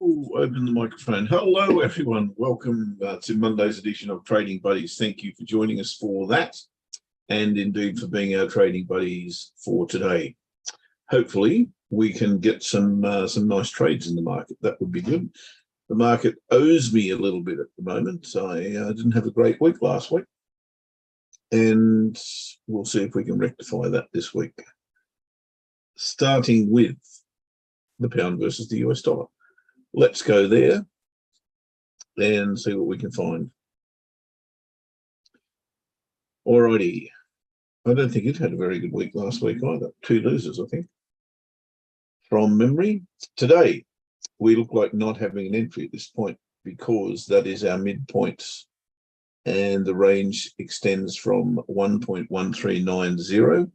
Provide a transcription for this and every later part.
Oh, open the microphone. Hello, everyone. Welcome to Monday's edition of Trading Buddies. Thank you for joining us for that, and indeed for being our trading buddies for today. Hopefully, we can get some nice trades in the market. That would be good. The market owes me a little bit at the moment. I didn't have a great week last week, and we'll see if we can rectify that this week. Starting with the pound versus the US dollar. Let's go there and see what we can find. Alrighty. I don't think it had a very good week last week either. 2 losers, I think. From memory, today we look like not having an entry at this point because that is our midpoint, and the range extends from 1.1390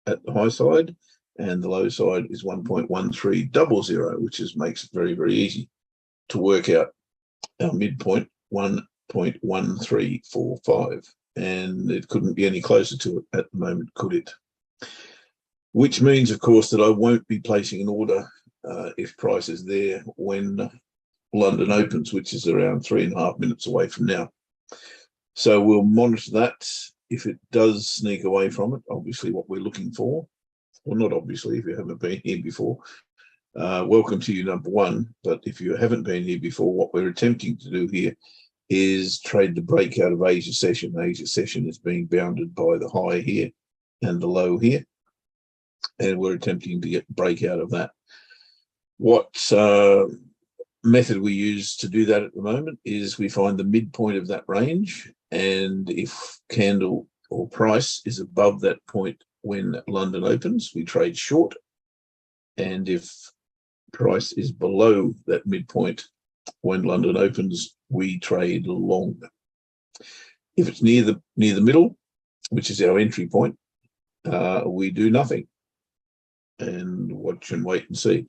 at the high side, and the low side is 1.1300, which makes it very, very easy to work out our midpoint, 1.1345. And it couldn't be any closer to it at the moment, could it? Which means, of course, that I won't be placing an order if price is there when London opens, which is around 3.5 minutes away from now. So we'll monitor that. If it does sneak away from it, obviously what we're looking for, well, not obviously, if you haven't been here before, welcome to you, number one. But if you haven't been here before, what we're attempting to do here is trade the breakout of Asia session. Asia session is being bounded by the high here and the low here, and we're attempting to get breakout of that. What method we use to do that at the moment is we find the midpoint of that range, and if candle or price is above that point when London opens, we trade short, and if price is below that midpoint when London opens, we trade long. If it's near the middle, which is our entry point, we do nothing and watch and wait and see.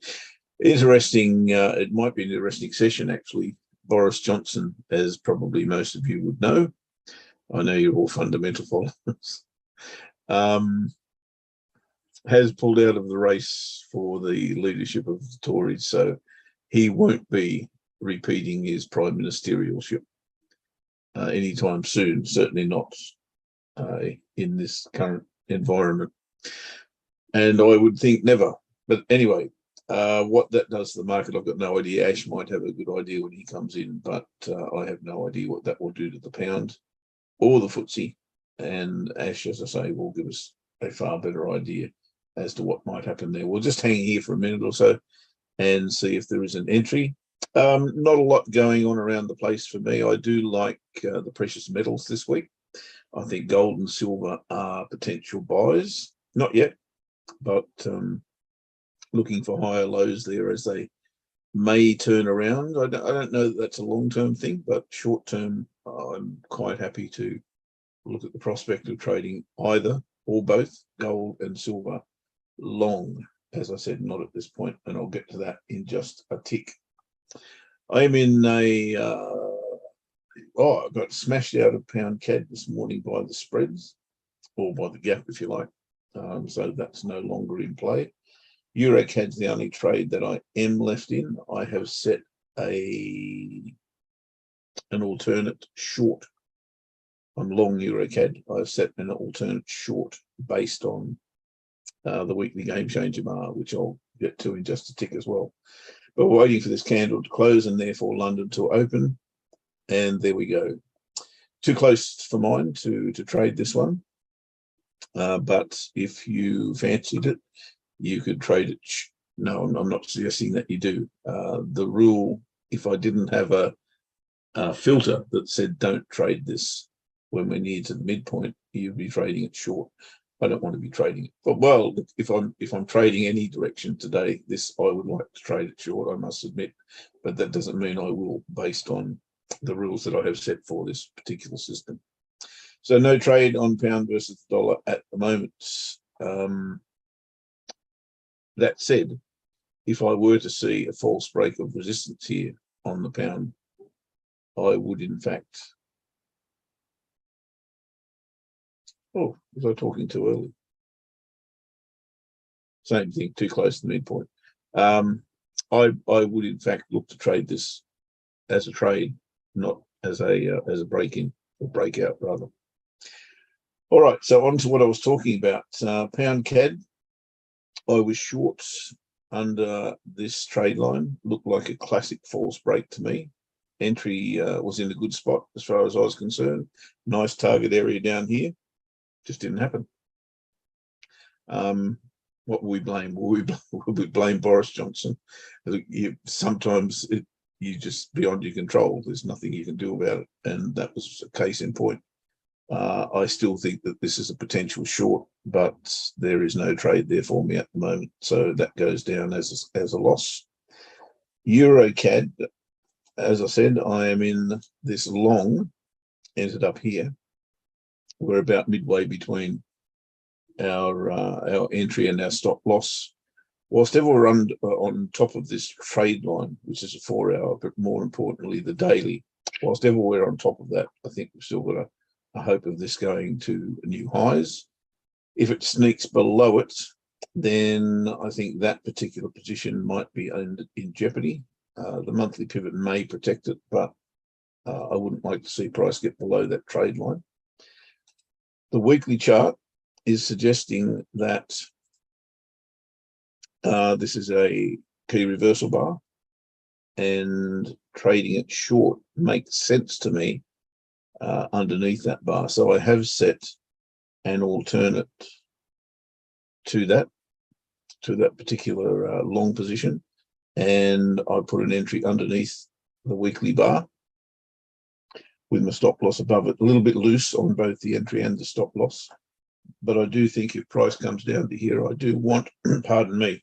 Interesting. It might be an interesting session, actually. Boris Johnson, as probably most of you would know, I know you're all fundamental followers, has pulled out of the race for the leadership of the Tories, so he won't be repeating his prime ministerialship anytime soon, certainly not in this current environment. And I would think never. But anyway, what that does to the market, I've got no idea. Ash might have a good idea when he comes in, but I have no idea what that will do to the pound or the FTSE. And Ash, as I say, will give us a far better idea as to what might happen there. We'll just hang here for a minute or so and see if there is an entry. Not a lot going on around the place for me. I do like the precious metals this week. I think gold and silver are potential buys. Not yet, but looking for higher lows there as they may turn around. I don't know that that's a long-term thing, but short-term, I'm quite happy to look at the prospect of trading either or both gold and silver long. As I said, not at this point, and I'll get to that in just a tick. I'm in a, I got smashed out of pound CAD this morning by the spreads, or by the gap, if you like. So that's no longer in play. Euro CAD's the only trade that I am left in. I have set an alternate short. I'm long Euro CAD. I've set an alternate short based on the weekly game changer bar, which I'll get to in just a tick as well. But we're waiting for this candle to close and therefore London to open. And there we go. Too close for mine to trade this one. But if you fancied it, you could trade it. No, I'm not suggesting that you do. The rule, if I didn't have a filter that said don't trade this when we're near to the midpoint, you'd be trading it short. I don't want to be trading it. But well, if I'm trading any direction today, this I would like to trade it short, I must admit. But that doesn't mean I will, based on the rules that I have set for this particular system. So no trade on pound versus dollar at the moment. That said, if I were to see a false break of resistance here on the pound, I would in fact. Oh, was I talking too early? Same thing, too close to the midpoint. I would in fact look to trade this as a trade, not as a break-in or breakout rather. All right, so on to what I was talking about. Pound CAD, I was short under this trade line. Looked like a classic false break to me. Entry was in a good spot as far as I was concerned. Nice target area down here. Just didn't happen. What will we blame? Will we blame Boris Johnson? Sometimes you're just beyond your control. There's nothing you can do about it, and that was a case in point. I still think that this is a potential short, but there is no trade there for me at the moment, so that goes down as a loss. Euro CAD, as I said, I am in this long, ended up here. We're about midway between our entry and our stop loss. Whilst ever we're on top of this trade line, which is a 4-hour, but more importantly, the daily, whilst ever we're on top of that, I think we've still got a hope of this going to new highs. If it sneaks below it, then I think that particular position might be in jeopardy. The monthly pivot may protect it, but I wouldn't like to see price get below that trade line. The weekly chart is suggesting that this is a key reversal bar, and trading it short makes sense to me underneath that bar. So I have set an alternate to that particular long position, and I put an entry underneath the weekly bar with my stop loss above it, a little bit loose on both the entry and the stop loss. But I do think if price comes down to here, I do want, pardon me,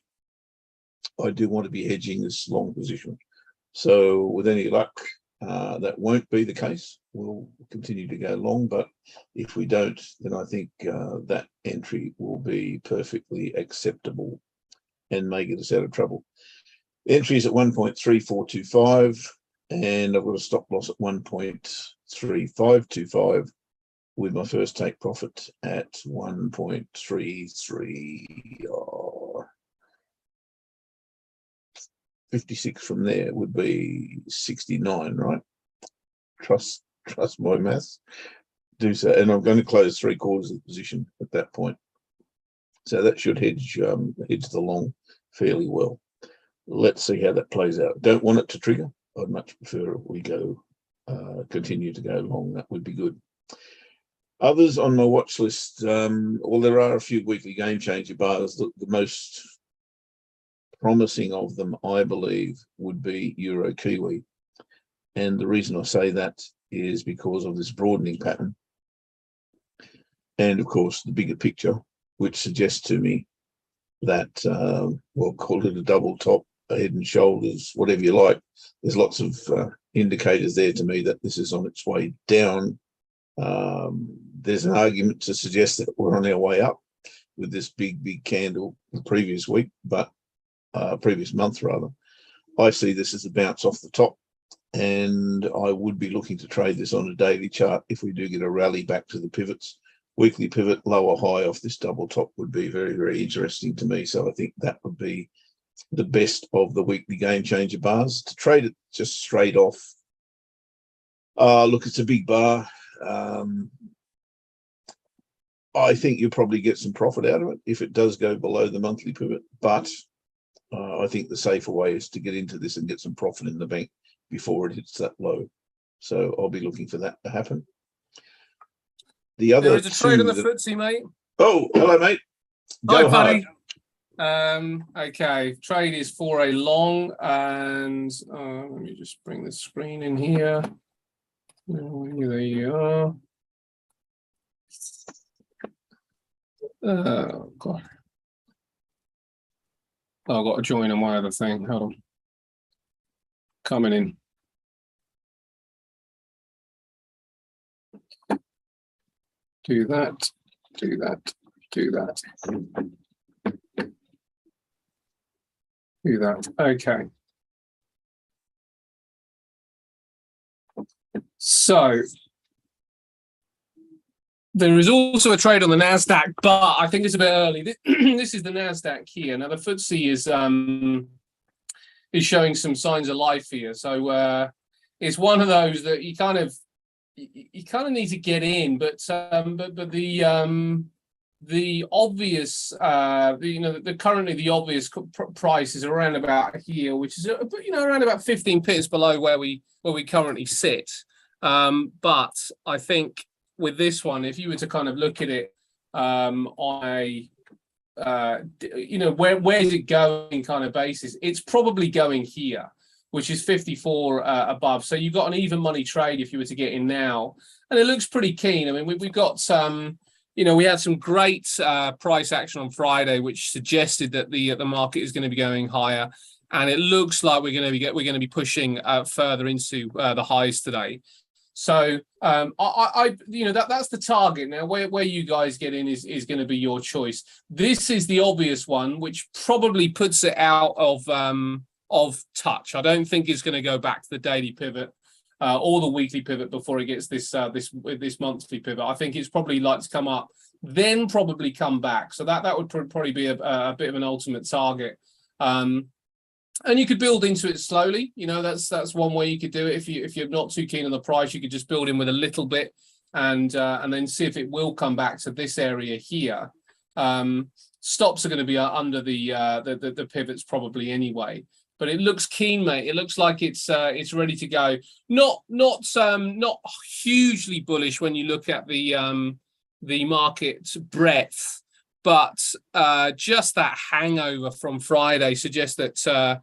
I do want to be hedging this long position. So with any luck, that won't be the case. We'll continue to go long, but if we don't, then I think that entry will be perfectly acceptable and may get us out of trouble. The entry is at 1.3425, and I've got a stop loss at 1.3525 with my first take profit at 1.33. 56 from there would be 69, right? Trust my maths. Do so, and I'm going to close 3/4 of the position at that point. So that should hedge the long fairly well. Let's see how that plays out. Don't want it to trigger. I'd much prefer if we go continue to go long. That would be good. Others on my watch list, well, there are a few weekly game changer bars. The most promising of them, I believe, would be Euro Kiwi. And the reason I say that is because of this broadening pattern. And of course, the bigger picture, which suggests to me that, we'll call it a double top, a head and shoulders, whatever you like. There's lots of indicators there to me that this is on its way down. There's an argument to suggest that we're on our way up with this big candle the previous week, but previous month rather. I see this as a bounce off the top, and I would be looking to trade this on a daily chart if we do get a rally back to the pivots. Weekly pivot, lower high off this double top would be very, very interesting to me. So I think that would be the best of the weekly game changer bars. To trade it just straight off, look, it's a big bar. I think you'll probably get some profit out of it if it does go below the monthly pivot, but I think the safer way is to get into this and get some profit in the bank before it hits that low. So I'll be looking for that to happen. The other there is a trade on the FTSE, mate. Oh, hello, mate. Go Hi, buddy. Okay, trade is for a long, and let me just bring the screen in here. There you are. Oh, God. Oh, I've got to join on my other thing. Hold on. Coming in. Do that, do that, do that. Do that. Okay. So there is also a trade on the NASDAQ, but I think it's a bit early. This is the NASDAQ here. Now the FTSE is showing some signs of life here. So it's one of those that you kind of need to get in, but the obvious, currently the obvious price is around about here, which is around about 15 pips below where we currently sit. But I think with this one, if you were to kind of look at it on a where is it going kind of basis, it's probably going here, which is 54 above. So you've got an even money trade if you were to get in now, and it looks pretty keen. I mean, we've got some, we had some great price action on Friday, which suggested that the market is going to be going higher, and it looks like we're going to be pushing further into the highs today. So that's the target. Now, where you guys get in is going to be your choice. This is the obvious one, which probably puts it out of touch. I don't think it's going to go back to the daily pivot or the weekly pivot before it gets this monthly pivot. I think it's probably like to come up, then probably come back. So that would probably be a bit of an ultimate target. And you could build into it slowly. That's one way you could do it. If you're not too keen on the price, you could just build in with a little bit, and then see if it will come back to this area here. Stops are going to be under the pivots probably anyway. But it looks keen, mate. It looks like it's ready to go. Not hugely bullish when you look at the market breadth, but just that hangover from Friday suggests that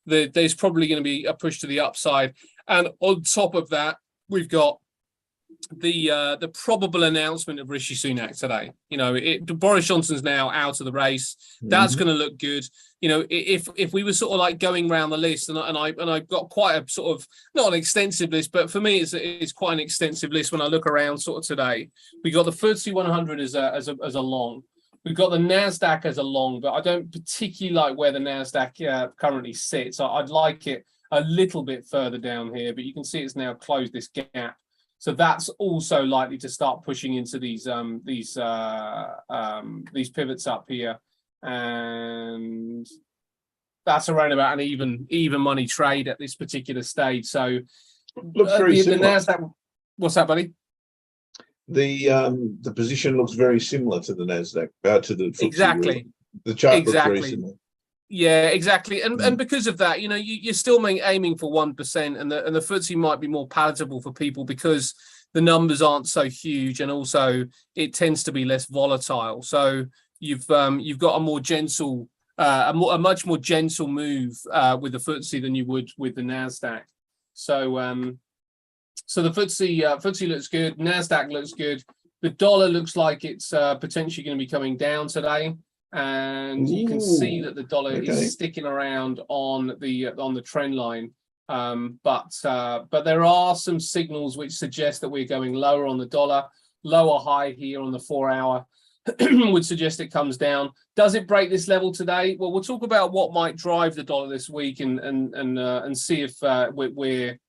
there's probably going to be a push to the upside. And on top of that, we've got the probable announcement of Rishi Sunak today. Boris Johnson's now out of the race. That's going to look good. If we were sort of like going around the list, and I've got quite a sort of, not an extensive list, but for me it's quite an extensive list when I look around sort of today. We got the FTSE 100 as a long. We've got the NASDAQ as a long, but I don't particularly like where the NASDAQ currently sits. I'd like it a little bit further down here, but you can see it's now closed this gap. So that's also likely to start pushing into these pivots up here, and that's around about an even money trade at this particular stage. So looks very similar. The NASDAQ, what's that, buddy? The position looks very similar to the NASDAQ, to the FTSE. Exactly. The chart looks very similar. Yeah, exactly. And because of that, you're still aiming for 1%, and the FTSE might be more palatable for people because the numbers aren't so huge, and also it tends to be less volatile. So you've got a more gentle, a much more gentle move with the FTSE than you would with the NASDAQ. So the FTSE looks good. NASDAQ looks good. The dollar looks like it's potentially going to be coming down today, and you can see that the dollar is sticking around on the trend line. But there are some signals which suggest that we're going lower on the dollar. Lower high here on the 4-hour would suggest it comes down. Does it break this level today? Well, we'll talk about what might drive the dollar this week and see if we're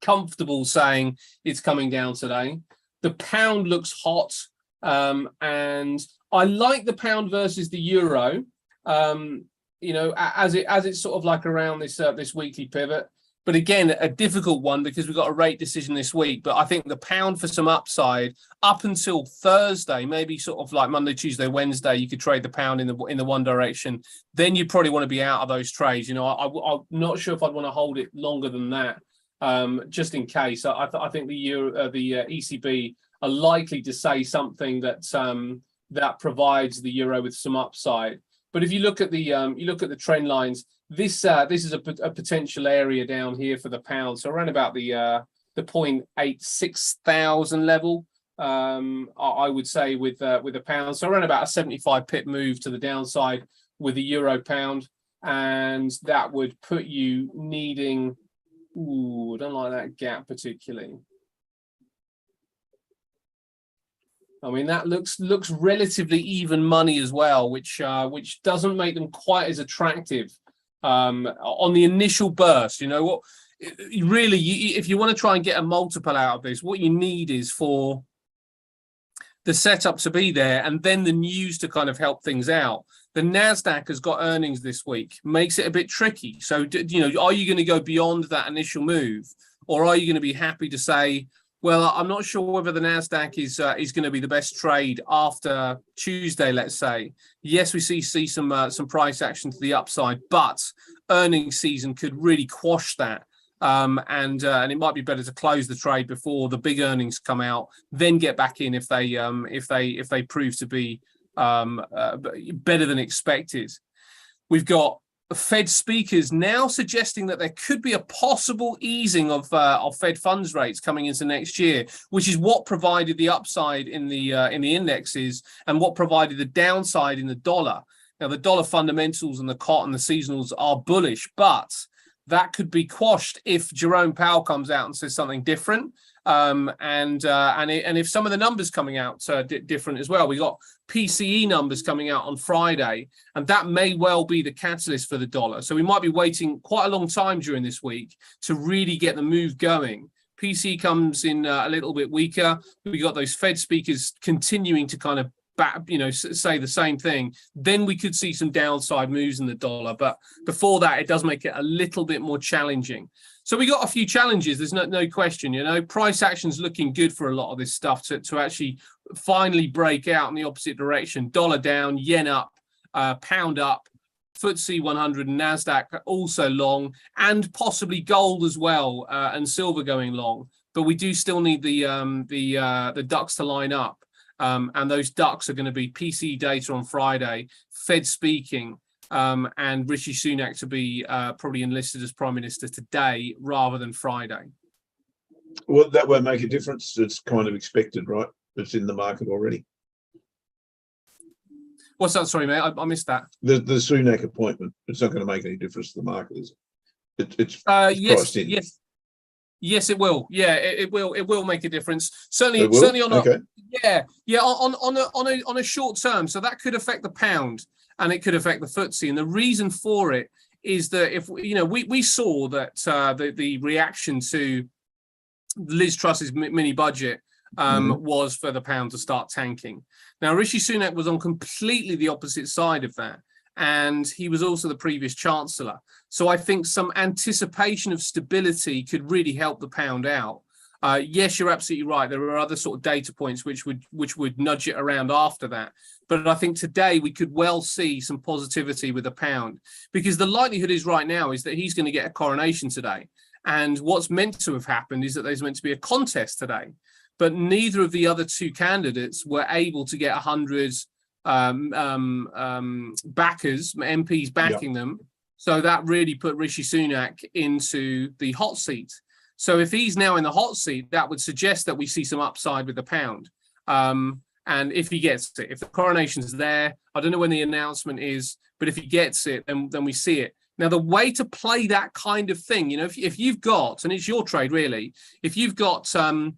comfortable saying it's coming down today. The pound looks hot, and I like the pound versus the euro. As it's sort of like around this weekly pivot. But again, a difficult one because we've got a rate decision this week. But I think the pound for some upside up until Thursday, maybe sort of like Monday, Tuesday, Wednesday, you could trade the pound in the one direction. Then you probably want to be out of those trades. I'm not sure if I'd want to hold it longer than that. Just in case. I think the ECB are likely to say something that provides the euro with some upside. But if you look at the trend lines, this is a potential area down here for the pound. So around about the 0.86 thousand level, I would say with the pound. So around about a 75 pip move to the downside with the euro pound, and that would put you needing. Ooh, I don't like that gap particularly. I mean, that looks relatively even money as well, which doesn't make them quite as attractive on the initial burst. If you want to try and get a multiple out of this, what you need is for the setup to be there, and then the news to kind of help things out. The Nasdaq has got earnings this week, makes it a bit tricky. So, are you going to go beyond that initial move, or are you going to be happy to say, well, I'm not sure whether the Nasdaq is going to be the best trade after Tuesday, let's say. Yes, we see some price action to the upside, but earnings season could really quash that. And it might be better to close the trade before the big earnings come out, then get back in if they prove to be better than expected. We've got Fed speakers now suggesting that there could be a possible easing of Fed funds rates coming into next year, which is what provided the upside in the indexes and what provided the downside in the dollar. Now, the dollar fundamentals and the cotton, the seasonals are bullish, but that could be quashed if Jerome Powell comes out and says something different. And if some of the numbers coming out different as well. We got PCE numbers coming out on Friday, and that may well be the catalyst for the dollar. So we might be waiting quite a long time during this week to really get the move going. PCE comes in a little bit weaker. We got those Fed speakers continuing to kind of say the same thing, then we could see some downside moves in the dollar. But before that, it does make it a little bit more challenging. So we got a few challenges. There's no question, price action's looking good for a lot of this stuff to actually finally break out in the opposite direction. Dollar down, yen up, pound up, FTSE 100 and Nasdaq also long, and possibly gold as well, and silver going long. But we do still need the ducks to line up. And those ducks are going to be PCE data on Friday, Fed speaking, and Rishi Sunak to be probably enlisted as Prime Minister today rather than Friday. Well, that won't make a difference. It's kind of expected, right? It's in the market already. What's that? Sorry, mate, I missed that. The Sunak appointment, it's not going to make any difference to the market, is it? It's yes, priced in. Yes, it will. Yeah, it will. It will make a difference. Certainly on on a short term. So that could affect the pound and it could affect the FTSE. And the reason for it is that if we saw that the reaction to Liz Truss's mini budget was for the pound to start tanking. Now Rishi Sunak was on completely the opposite side of that. And he was also the previous chancellor. So I think some anticipation of stability could really help the pound out. Yes, you're absolutely right. There are other sort of data points which would nudge it around after that. But I think today we could well see some positivity with the pound, because the likelihood is right now is that he's going to get a coronation today. And what's meant to have happened is that there's meant to be a contest today. But neither of the other two candidates were able to get 100 backers, MPs backing them. So that really put Rishi Sunak into the hot seat. So if he's now in the hot seat, that would suggest that we see some upside with the pound. And if he gets it, if the coronation's there, I don't know when the announcement is, but if he gets it, then we see it. Now, the way to play that kind of thing, if you've got, and it's your trade really, if you've got an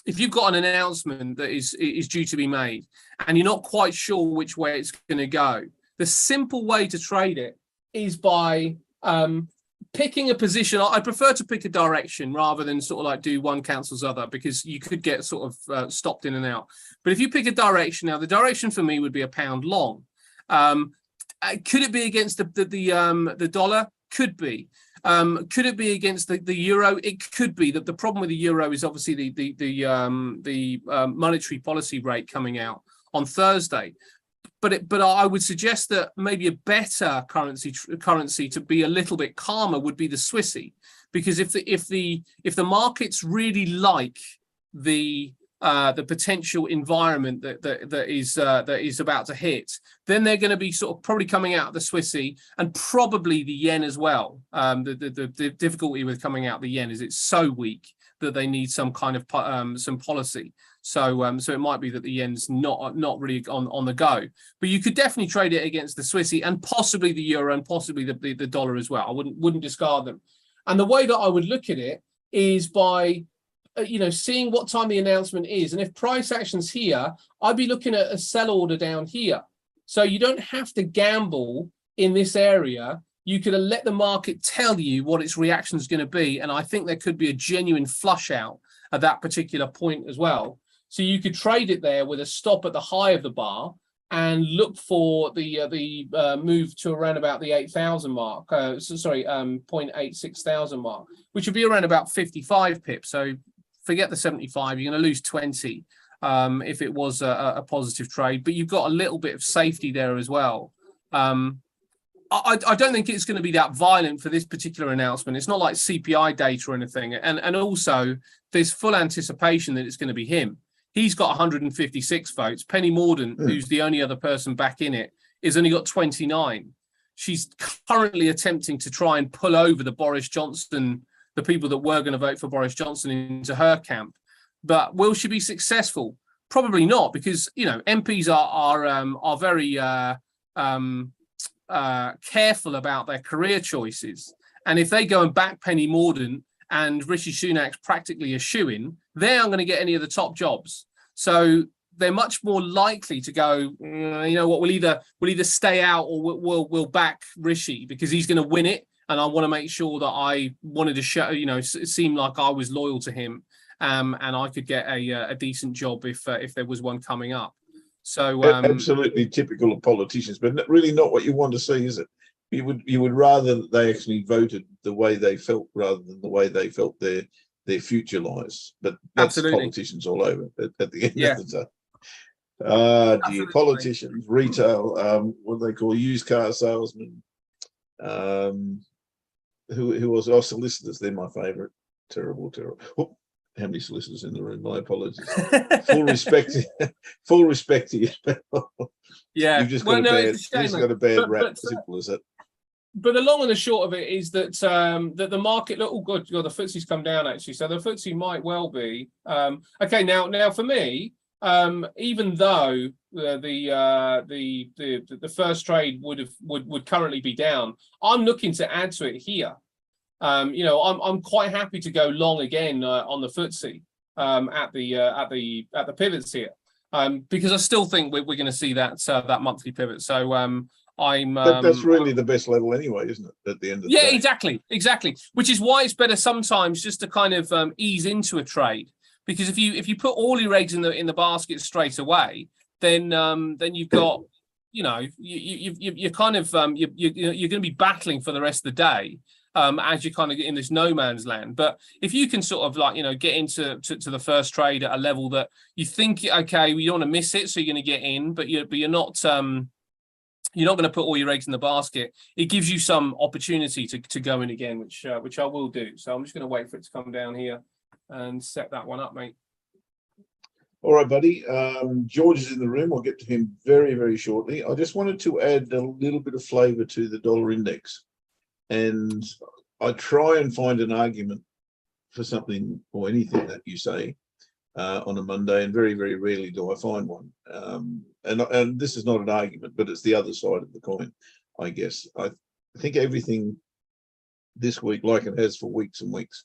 announcement that is due to be made and you're not quite sure which way it's going to go, the simple way to trade it is by picking a position. I prefer to pick a direction rather than sort of like do one cancels other, because you could get sort of stopped in and out. But if you pick a direction, now the direction for me would be a pound long. Could it be against the dollar? Could be. Could it be against the euro? It could be. That the problem with the euro is obviously the monetary policy rate coming out on Thursday. But I would suggest that maybe a better currency to be a little bit calmer would be the Swissy, because if the markets really like the potential environment that is about to hit, then they're going to be sort of probably coming out of the Swissy and probably the yen as well. The difficulty with coming out the yen is it's so weak that they need some kind of some policy. So it might be that the yen's not really on the go, but you could definitely trade it against the Swissy and possibly the euro and possibly the dollar as well. I wouldn't discard them. And the way that I would look at it is by seeing what time the announcement is, and if price action's here, I'd be looking at a sell order down here. So you don't have to gamble in this area. You could let the market tell you what its reaction is going to be, and I think there could be a genuine flush out at that particular point as well. So you could trade it there with a stop at the high of the bar and look for the move to around about the 8,000 mark. 0.86 thousand mark, which would be around about 55 pips. So forget the 75. You're going to lose 20 if it was a positive trade, but you've got a little bit of safety there as well. I don't think it's going to be that violent for this particular announcement. It's not like CPI data or anything. And also, there's full anticipation that it's going to be him. He's got 156 votes. Penny Mordaunt, who's the only other person back in it, has only got 29. She's currently attempting to try and pull over the Boris Johnson, the people that were going to vote for Boris Johnson, into her camp. But will she be successful? Probably not, because MPs are very careful about their career choices. And if they go and back Penny Mordaunt and Rishi Sunak's practically a shoo-in, they aren't going to get any of the top jobs. So they're much more likely to go, what, we'll either stay out or we'll back Rishi because he's going to win it. And I want to make sure that I wanted to show, it seemed like I was loyal to him, and I could get a decent job if there was one coming up. So absolutely typical of politicians, but really not what you want to see, is it? You would rather that they actually voted the way they felt rather than the way they felt their future lies. But that's absolutely. Politicians all over at the end Yeah. of the day. Ah, dear, Absolutely. politicians, retail, what do they call used car salesmen? Who was our solicitors? They're my favourite. Terrible. Oh, how many solicitors in the room? My apologies. Full respect to you. Yeah, You've just got a bad rap. Simple as that. But the long and the short of it is that that the market. Look, oh good, the FTSE's come down actually, so the FTSE might well be okay. Now for me, even though the first trade would currently be down, I'm looking to add to it here. I'm quite happy to go long again on the FTSE at the pivots here, because I still think we're going to see that monthly pivot. So that's really the best level anyway, isn't it? At the end of the day. exactly. Which is why it's better sometimes just to kind of ease into a trade, because if you put all your eggs in the basket straight away, then you've got you're kind of you're going to be battling for the rest of the day. As you're kind of in this no man's land. But if you can sort of get into the first trade at a level that you think, okay, you don't want to miss it, so you're going to get in, but you're not going to put all your eggs in the basket. It gives you some opportunity to go in again, which I will do. So I'm just going to wait for it to come down here and set that one up, mate. All right, buddy. George is in the room. I'll get to him very, very shortly. I just wanted to add a little bit of flavour to the dollar index. And I try and find an argument for something or anything that you say on a Monday, and very, very rarely do I find one. And this is not an argument, but it's the other side of the coin, I guess. I think everything this week, like it has for weeks and weeks,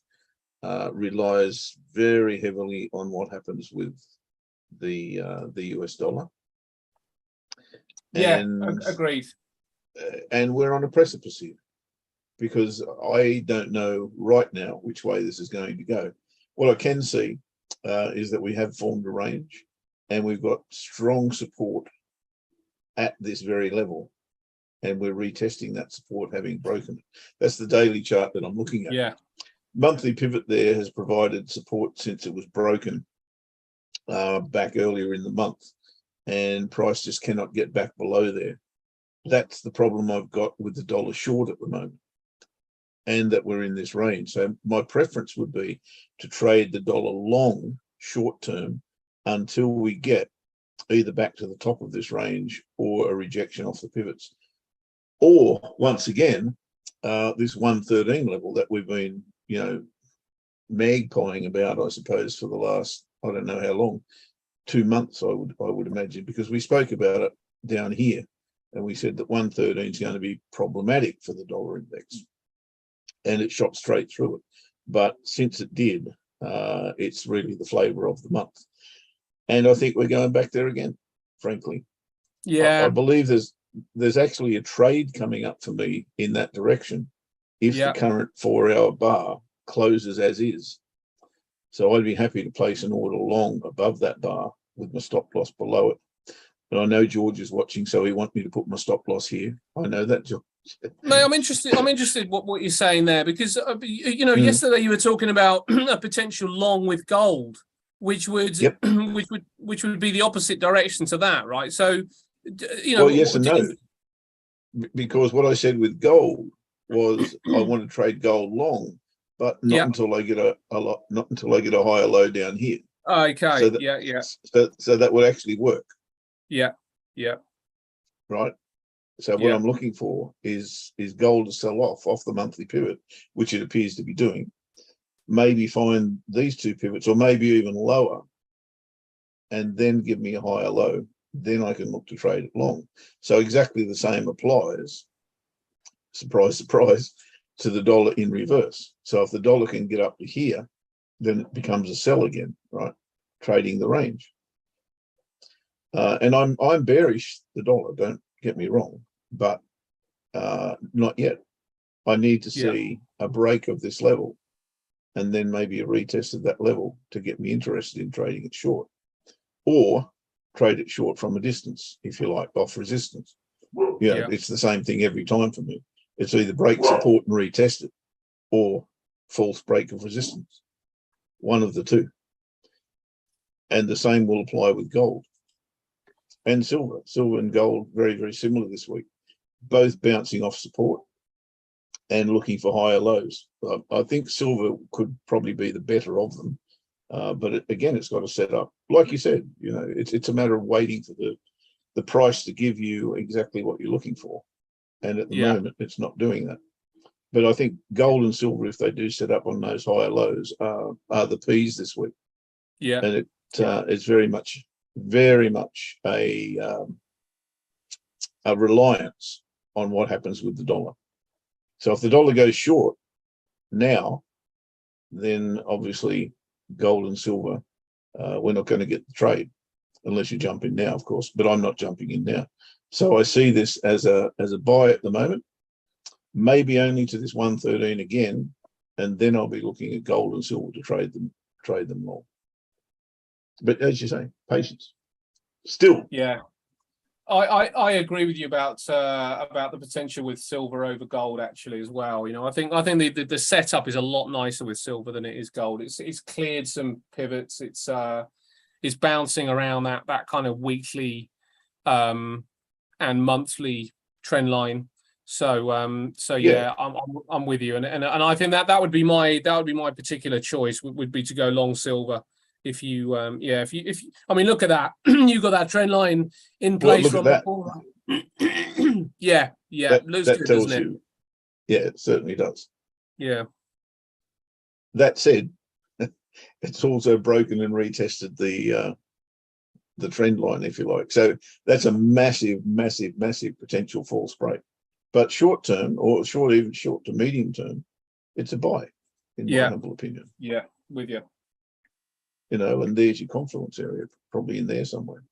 relies very heavily on what happens with the US dollar. Yeah, and, agreed. And we're on a precipice here, because I don't know right now which way this is going to go. What I can see is that we have formed a range, and we've got strong support at this very level, and we're retesting that support, having broken it. That's the daily chart that I'm looking at. Yeah. Monthly pivot there has provided support since it was broken back earlier in the month, and price just cannot get back below there. That's the problem I've got with the dollar short at the moment, and that we're in this range. So my preference would be to trade the dollar long short term until we get either back to the top of this range or a rejection off the pivots, or once again this 113 level that we've been magpieing about, I suppose, for the last, I don't know how long, 2 months, I would imagine, because we spoke about it down here, and we said that 113 is going to be problematic for the dollar index. And it shot straight through it. But since it did, it's really the flavour of the month. And I think we're going back there again, frankly. Yeah. I believe there's actually a trade coming up for me in that direction if the current 4-hour bar closes as is. So I'd be happy to place an order long above that bar with my stop loss below it. But I know George is watching, so he wants me to put my stop loss here. I know that, George. Mate, I'm interested. I'm interested what you're saying there, because yesterday you were talking about a potential long with gold, which would Yep. which would be the opposite direction to that, right? So, Well, yes and no, because what I said with gold was I want to trade gold long, but not until I get not until I get a higher low down here. Okay. So that, so that would actually work. Yeah. Right. So what I'm looking for is gold to sell off the monthly pivot, which it appears to be doing. Maybe find these two pivots, or maybe even lower, and then give me a higher low. Then I can look to trade it long. So exactly the same applies, surprise, surprise, to the dollar in reverse. So if the dollar can get up to here, then it becomes a sell again, right? Trading the range. And I'm bearish the dollar, don't get me wrong, but not yet. I need to see a break of this level, and then maybe a retest of that level to get me interested in trading it short, or trade it short from a distance, if you like, off resistance. It's the same thing every time for me. It's either break support and retest it, or false break of resistance. One of the two. And the same will apply with gold and silver. Silver and gold, very, very similar this week. Both bouncing off support and looking for higher lows. I think silver could probably be the better of them. But again, it's got to set up. Like you said, it's a matter of waiting for the price to give you exactly what you're looking for. And at the moment, it's not doing that. But I think gold and silver, if they do set up on those higher lows, are the P's this week. Yeah. And it's very much a reliance on what happens with the dollar. So if the dollar goes short now, then obviously gold and silver, we're not going to get the trade unless you jump in now, of course. But I'm not jumping in now. So I see this as a buy at the moment, maybe only to this 113 again, and then I'll be looking at gold and silver to trade them long. But as you say, patience. Still. Yeah. I agree with you about the potential with silver over gold actually as well. I think the setup is a lot nicer with silver than it is gold. It's cleared some pivots. It's bouncing around that kind of weekly and monthly trend line. So I'm with you, and I think that would be my particular choice would be to go long silver. If you I mean, look at that. You got that trend line in place from before. Looks that good, tells doesn't it? you. Yeah, it certainly does. Yeah. That said, it's also broken and retested the trend line, if you like. So that's a massive potential false break. But short term, or even short to medium term, it's a buy, in my humble opinion. Yeah, with you. And there's your confluence area, probably in there somewhere.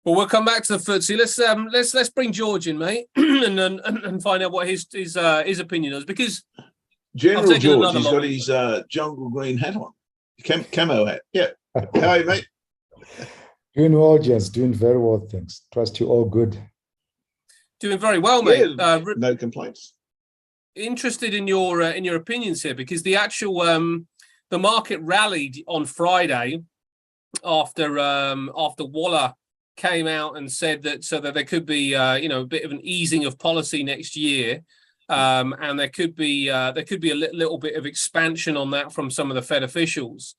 Well, we'll come back to the FTSE. Let's bring George in, mate, and find out what his opinion is, because General George, he's got his jungle green hat on, camo hat. Yeah. How are you, mate? Doing well, Jens. Doing very well, thanks. Trust you all good. Doing very well, mate. No complaints. Interested in your opinions here, because the actual the market rallied on Friday after Waller came out and said that there could be a bit of an easing of policy next year, and there could be a little bit of expansion on that from some of the Fed officials.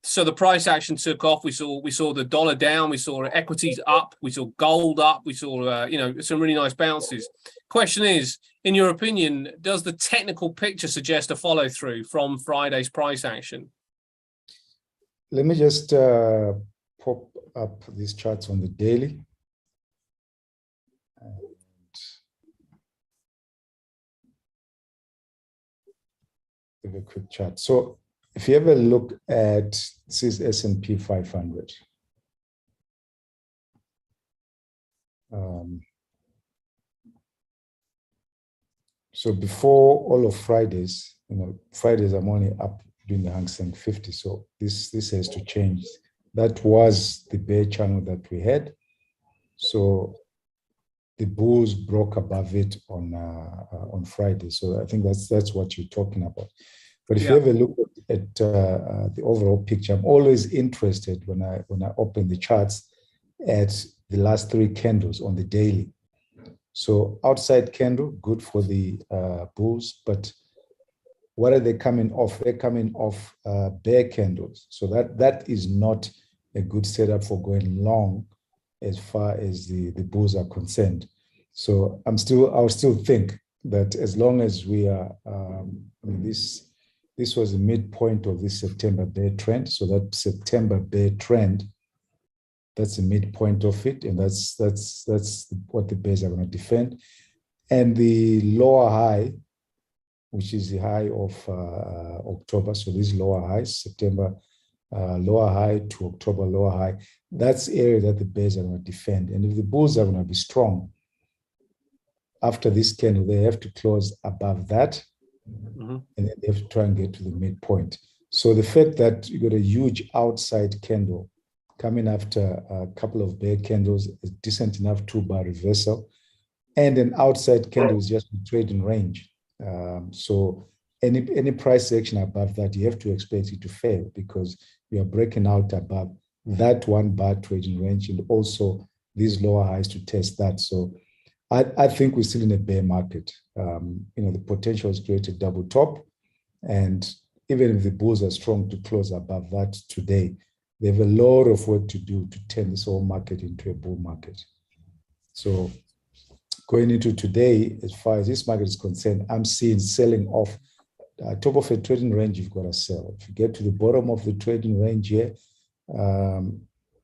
So the price action took off. We saw the dollar down. We saw equities up. We saw gold up. We saw some really nice bounces. Question is, in your opinion, does the technical picture suggest a follow through from Friday's price action? Let me just pop up these charts on the daily. And give a quick chart. So if you have a look at this is S&P 500. So before all of Fridays, Fridays I'm only up doing the Hang Seng 50. So this has to change. That was the bear channel that we had. So the bulls broke above it on Friday. So I think that's what you're talking about. But if you have a look at the overall picture, I'm always interested when I open the charts at the last 3 candles on the daily. So outside candle, good for the bulls, but what are they coming off? They're coming off bear candles. So that is not a good setup for going long as far as the bulls are concerned. So I'll still think that as long as we are, this was the midpoint of this September bear trend. So that September bear trend, that's the midpoint of it, and that's what the bears are going to defend. And the lower high, which is the high of October. So these lower highs, September lower high to October lower high, that's the area that the bears are going to defend. And if the bulls are going to be strong, after this candle, they have to close above that, and then they have to try and get to the midpoint. So the fact that you got a huge outside candle coming after a couple of bear candles, a decent enough 2-bar reversal, and an outside candle is just a trading range. So any price action above that, you have to expect it to fail because you are breaking out above that 1-bar trading range and also these lower highs to test that. So I think we're still in a bear market. The potential is create a double top, and even if the bulls are strong to close above that today, they have a lot of work to do to turn this whole market into a bull market. So going into today, as far as this market is concerned, I'm seeing selling off. Top of a trading range, you've got to sell. If you get to the bottom of the trading range here,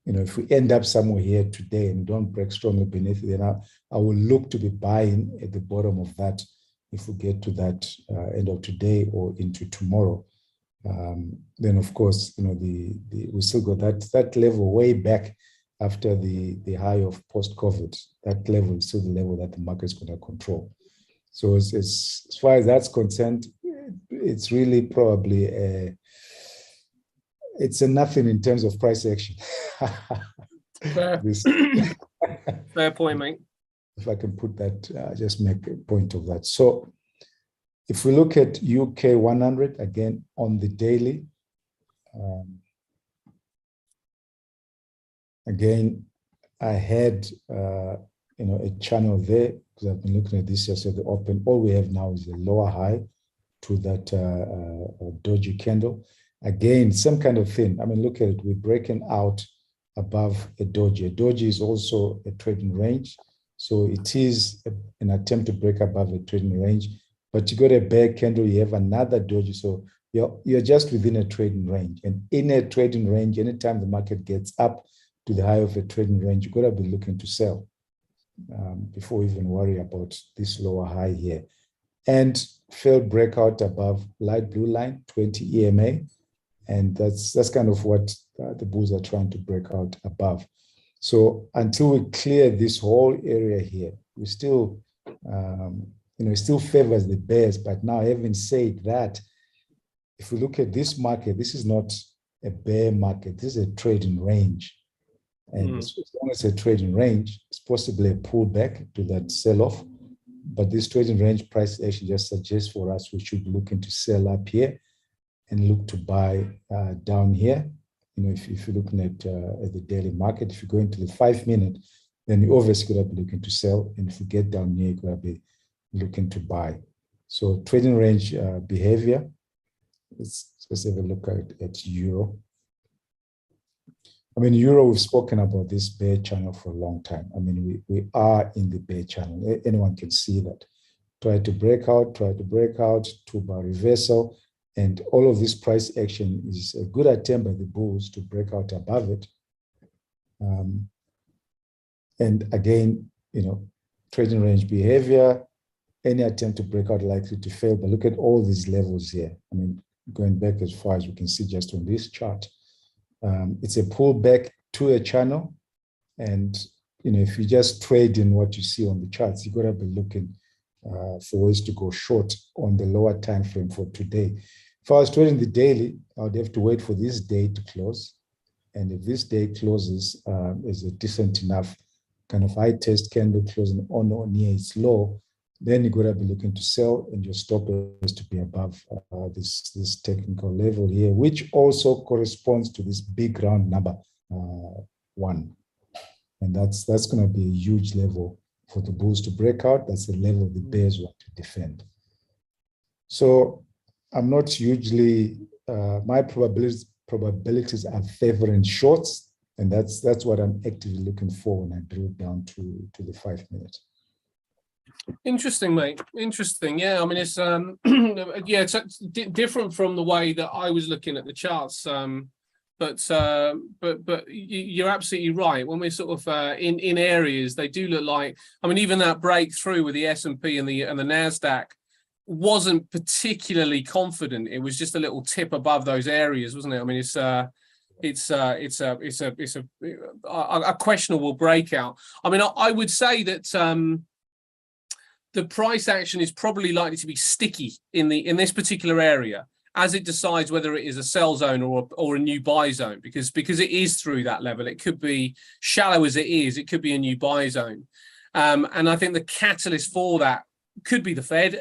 if we end up somewhere here today and don't break strongly beneath it, then I will look to be buying at the bottom of that if we get to that end of today or into tomorrow. Then of course, we still got that level way back after the high of post-COVID. That level is still the level that the market is going to control. So as far as that's concerned, it's really probably it's a nothing in terms of price action. Fair. Fair point, mate. If I can put that, just make a point of that. So if we look at UK 100 again on the daily, again, I had a channel there because I've been looking at this yesterday. The open, all we have now is a lower high to that doji candle. Again, some kind of thing. I mean, look at it. We're breaking out above a doji. A doji is also a trading range. So it is an attempt to break above a trading range. But you got a bear candle, you have another doji. So you're just within a trading range. And in a trading range, anytime the market gets up to the high of a trading range, you've got to be looking to sell before we even worry about this lower high here. And failed breakout above light blue line, 20 EMA. And that's kind of what the bulls are trying to break out above. So until we clear this whole area here, we still, it still favors the bears. But now, having said that, if we look at this market, this is not a bear market. This is a trading range. And as long as it's a trading range, it's possibly a pullback to that sell-off. But this trading range price action just suggests for us we should be looking to sell up here and look to buy down here. If you're looking at the daily market, if you go into the 5-minute, then you obviously got to be looking to sell. And if you get down here, you're going to be looking to buy. So trading range behavior. Let's have a look at euro. I mean, euro, we've spoken about this bear channel for a long time. I mean, we are in the bear channel. Anyone can see that. Try to break out, 2-bar reversal. And all of this price action is a good attempt by the bulls to break out above it. And again, trading range behavior, any attempt to break out likely to fail. But look at all these levels here. I mean, going back as far as we can see just on this chart. It's a pullback to a channel. And, if you just trade in what you see on the charts, you've got to be looking for ways to go short on the lower time frame for today. if I was trading the daily, I would have to wait for this day to close. And if this day closes is a decent enough kind of high test candle closing on or near its low, then you're going to be looking to sell, and your stop has to be above this technical level here, which also corresponds to this big round number 1. And that's going to be a huge level for the bulls to break out. That's the level the bears want to defend. So I'm not hugely, my probabilities are favoring shorts, and that's what I'm actively looking for when I drill down to the 5 minutes. Interesting, mate. Interesting. Yeah, I mean, it's yeah, it's different from the way that I was looking at the charts. But you're absolutely right. When we're sort of in areas, they do look like. I mean, even that breakthrough with the S&P and the Nasdaq wasn't particularly confident. It was just a little tip above those areas, wasn't it? I mean, it's a questionable breakout. I mean, I would say that the price action is probably likely to be sticky in this particular area, as it decides whether it is a sell zone or a new buy zone, because it is through that level. It could be shallow as it is. It could be a new buy zone, and I think the catalyst for that could be the Fed,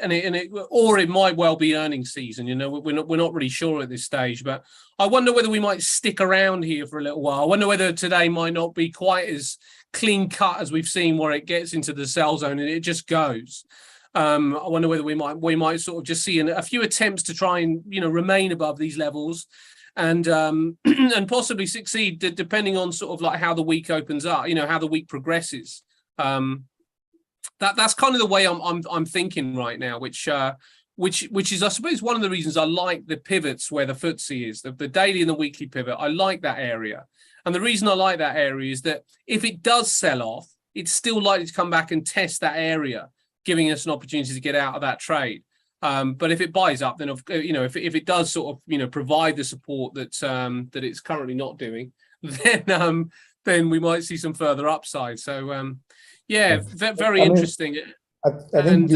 or it might well be earnings season. You know, we're not really sure at this stage, but I wonder whether we might stick around here for a little while. I wonder whether today might not be quite as clean cut as we've seen, where it gets into the sell zone and it just goes. I wonder whether we might sort of just see a few attempts to try and, you know, remain above these levels, and and possibly succeed, depending on sort of like how the week opens up, you know, how the week progresses. That's kind of the way I'm thinking right now, which is, I suppose, one of the reasons I like the pivots where the FTSE is, the daily and the weekly pivot. I like that area, and the reason I like that area is that if it does sell off, it's still likely to come back and test that area, giving us an opportunity to get out of that trade. But if it buys up, then you know, if it does sort of, you know, provide the support that it's currently not doing, then we might see some further upside. So yeah, very interesting. I think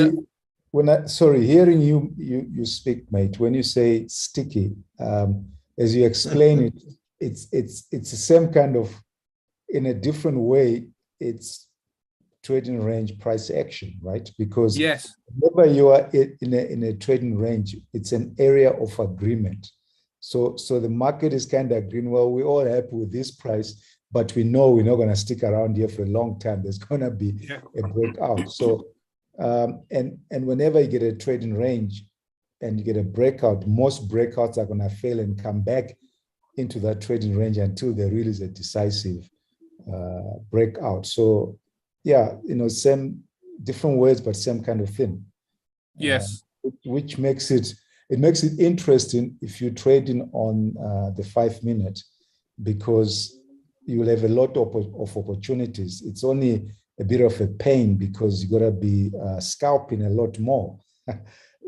hearing you speak, mate, when you say sticky, as you explain it, it's the same kind of, in a different way, it's trading range price action, right? Because yes, whenever you are in a trading range, it's an area of agreement. So the market is kind of agreeing, well, we're all happy with this price, but we know we're not going to stick around here for a long time. There's going to be a breakout. So and whenever you get a trading range and you get a breakout, most breakouts are going to fail and come back into that trading range until there really is a decisive breakout. So yeah, you know, same different words, but same kind of thing. Yes. Which makes it interesting if you're trading on the 5 minute, because you will have a lot of opportunities. It's only a bit of a pain because you got to be scalping a lot more.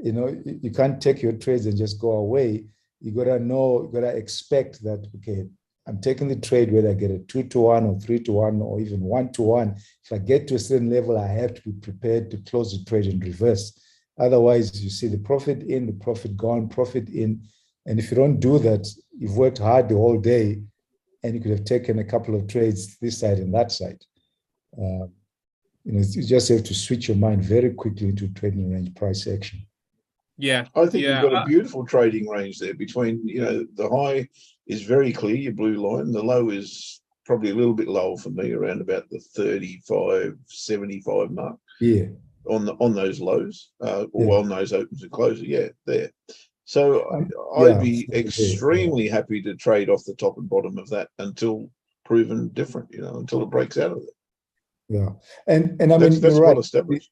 You know, you can't take your trades and just go away. You got to know, you got to expect that, okay, I'm taking the trade whether I get a 2-to-1 or 3-to-1 or even 1-to-1. If I get to a certain level, I have to be prepared to close the trade in reverse. Otherwise, you see the profit in, the profit gone, profit in. And if you don't do that, you've worked hard the whole day and you could have taken a couple of trades this side and that side. You know, you just have to switch your mind very quickly into trading range price action. Yeah, I think you've got a beautiful trading range there between, you know, the high is very clear, your blue line. The low is probably a little bit lower for me, around about the 35, 75 mark. Yeah. On those lows, or on those opens and closes. Yeah, there. So I'd be extremely happy to trade off the top and bottom of that until proven different, you know, until it breaks out of it. Yeah. And I mean, that's right. well established.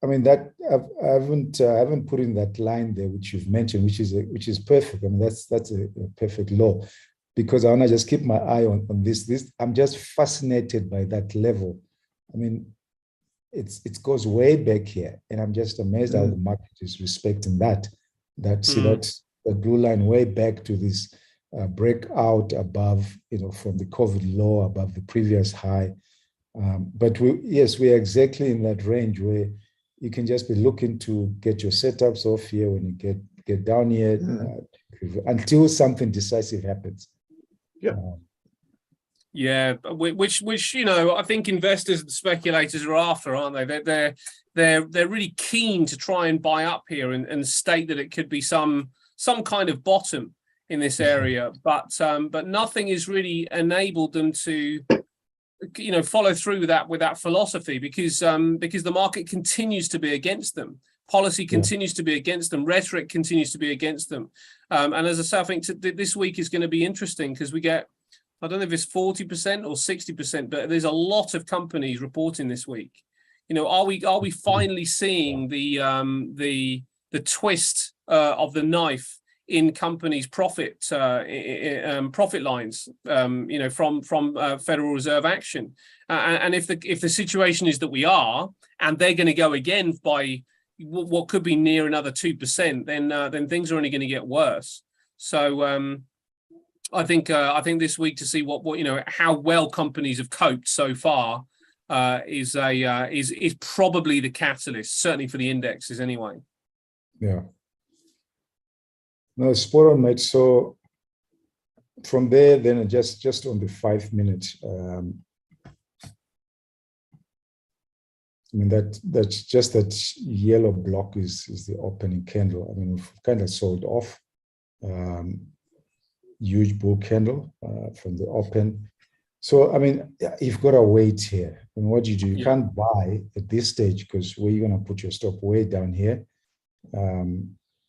I mean, that I haven't put in that line there, which you've mentioned, which is perfect. I mean, that's a perfect law, because I want to just keep my eye on this. I'm just fascinated by that level. I mean, it goes way back here, and I'm just amazed how the market is respecting that. See that blue line way back to this breakout above, you know, from the COVID low above the previous high. But we are exactly in that range where you can just be looking to get your setups off here when you get get down here until something decisive happens. Yep. Yeah, which you know, I think investors and speculators are after, aren't they? They're really keen to try and buy up here and state that it could be some kind of bottom in this area, but nothing has really enabled them to, you know, follow through with that philosophy, because the market continues to be against them. Policy continues to be against them. Rhetoric continues to be against them. And as I say, I think this week is going to be interesting because we get, I don't know if it's 40% or 60%, but there's a lot of companies reporting this week. You know, are we finally seeing the twist of the knife in companies' profit lines? You know, from Federal Reserve action, and if the situation is that we are, and they're going to go again by what could be near another 2%, then things are only going to get worse. So I think this week, to see what you know, how well companies have coped so far is probably the catalyst, certainly for the indexes anyway. Yeah. No, spot on, mate. So from there, then just on the 5 minutes, I mean, that's just that yellow block is the opening candle. I mean, we've kind of sold off. Huge bull candle from the open. So, I mean, you've got to wait here. And what you do, you can't buy at this stage, because where you're going to put your stop way down here.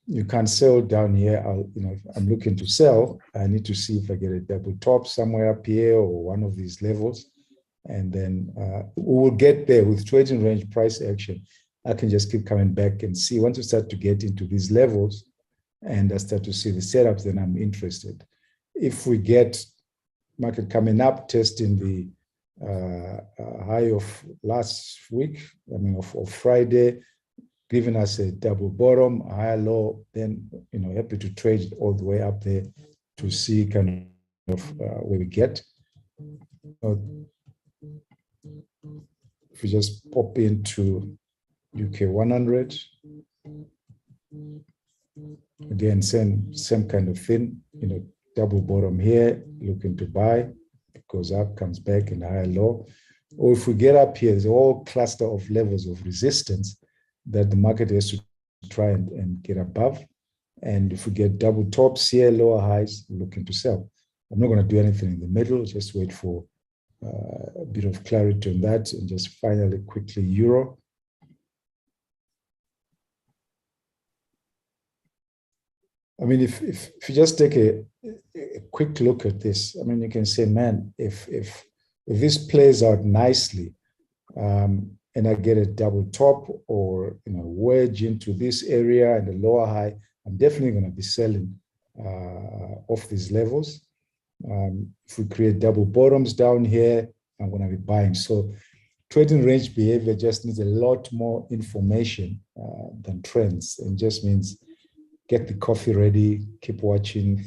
You can't sell down here. You know, if I'm looking to sell, I need to see if I get a double top somewhere up here or one of these levels. And then we will get there with trading range price action. I can just keep coming back and see. Once you start to get into these levels and I start to see the setups, then I'm interested. If we get market coming up, testing the high of last week, I mean, of Friday, giving us a double bottom, a higher low, then, you know, happy to trade it all the way up there to see kind of where we get. If we just pop into UK 100, again, same kind of thing, you know, double bottom here, looking to buy, it goes up, comes back in higher low. Or if we get up here, there's a whole cluster of levels of resistance that the market has to try and get above. And if we get double tops here, lower highs, looking to sell. I'm not going to do anything in the middle, just wait for a bit of clarity on that. And just finally, quickly, Euro. I mean, if you just take a quick look at this, I mean, you can say, man, if this plays out nicely, and I get a double top or, you know, wedge into this area and a lower high, I'm definitely going to be selling off these levels. If we create double bottoms down here, I'm going to be buying. So trading range behavior just needs a lot more information than trends, and just means get the coffee ready, keep watching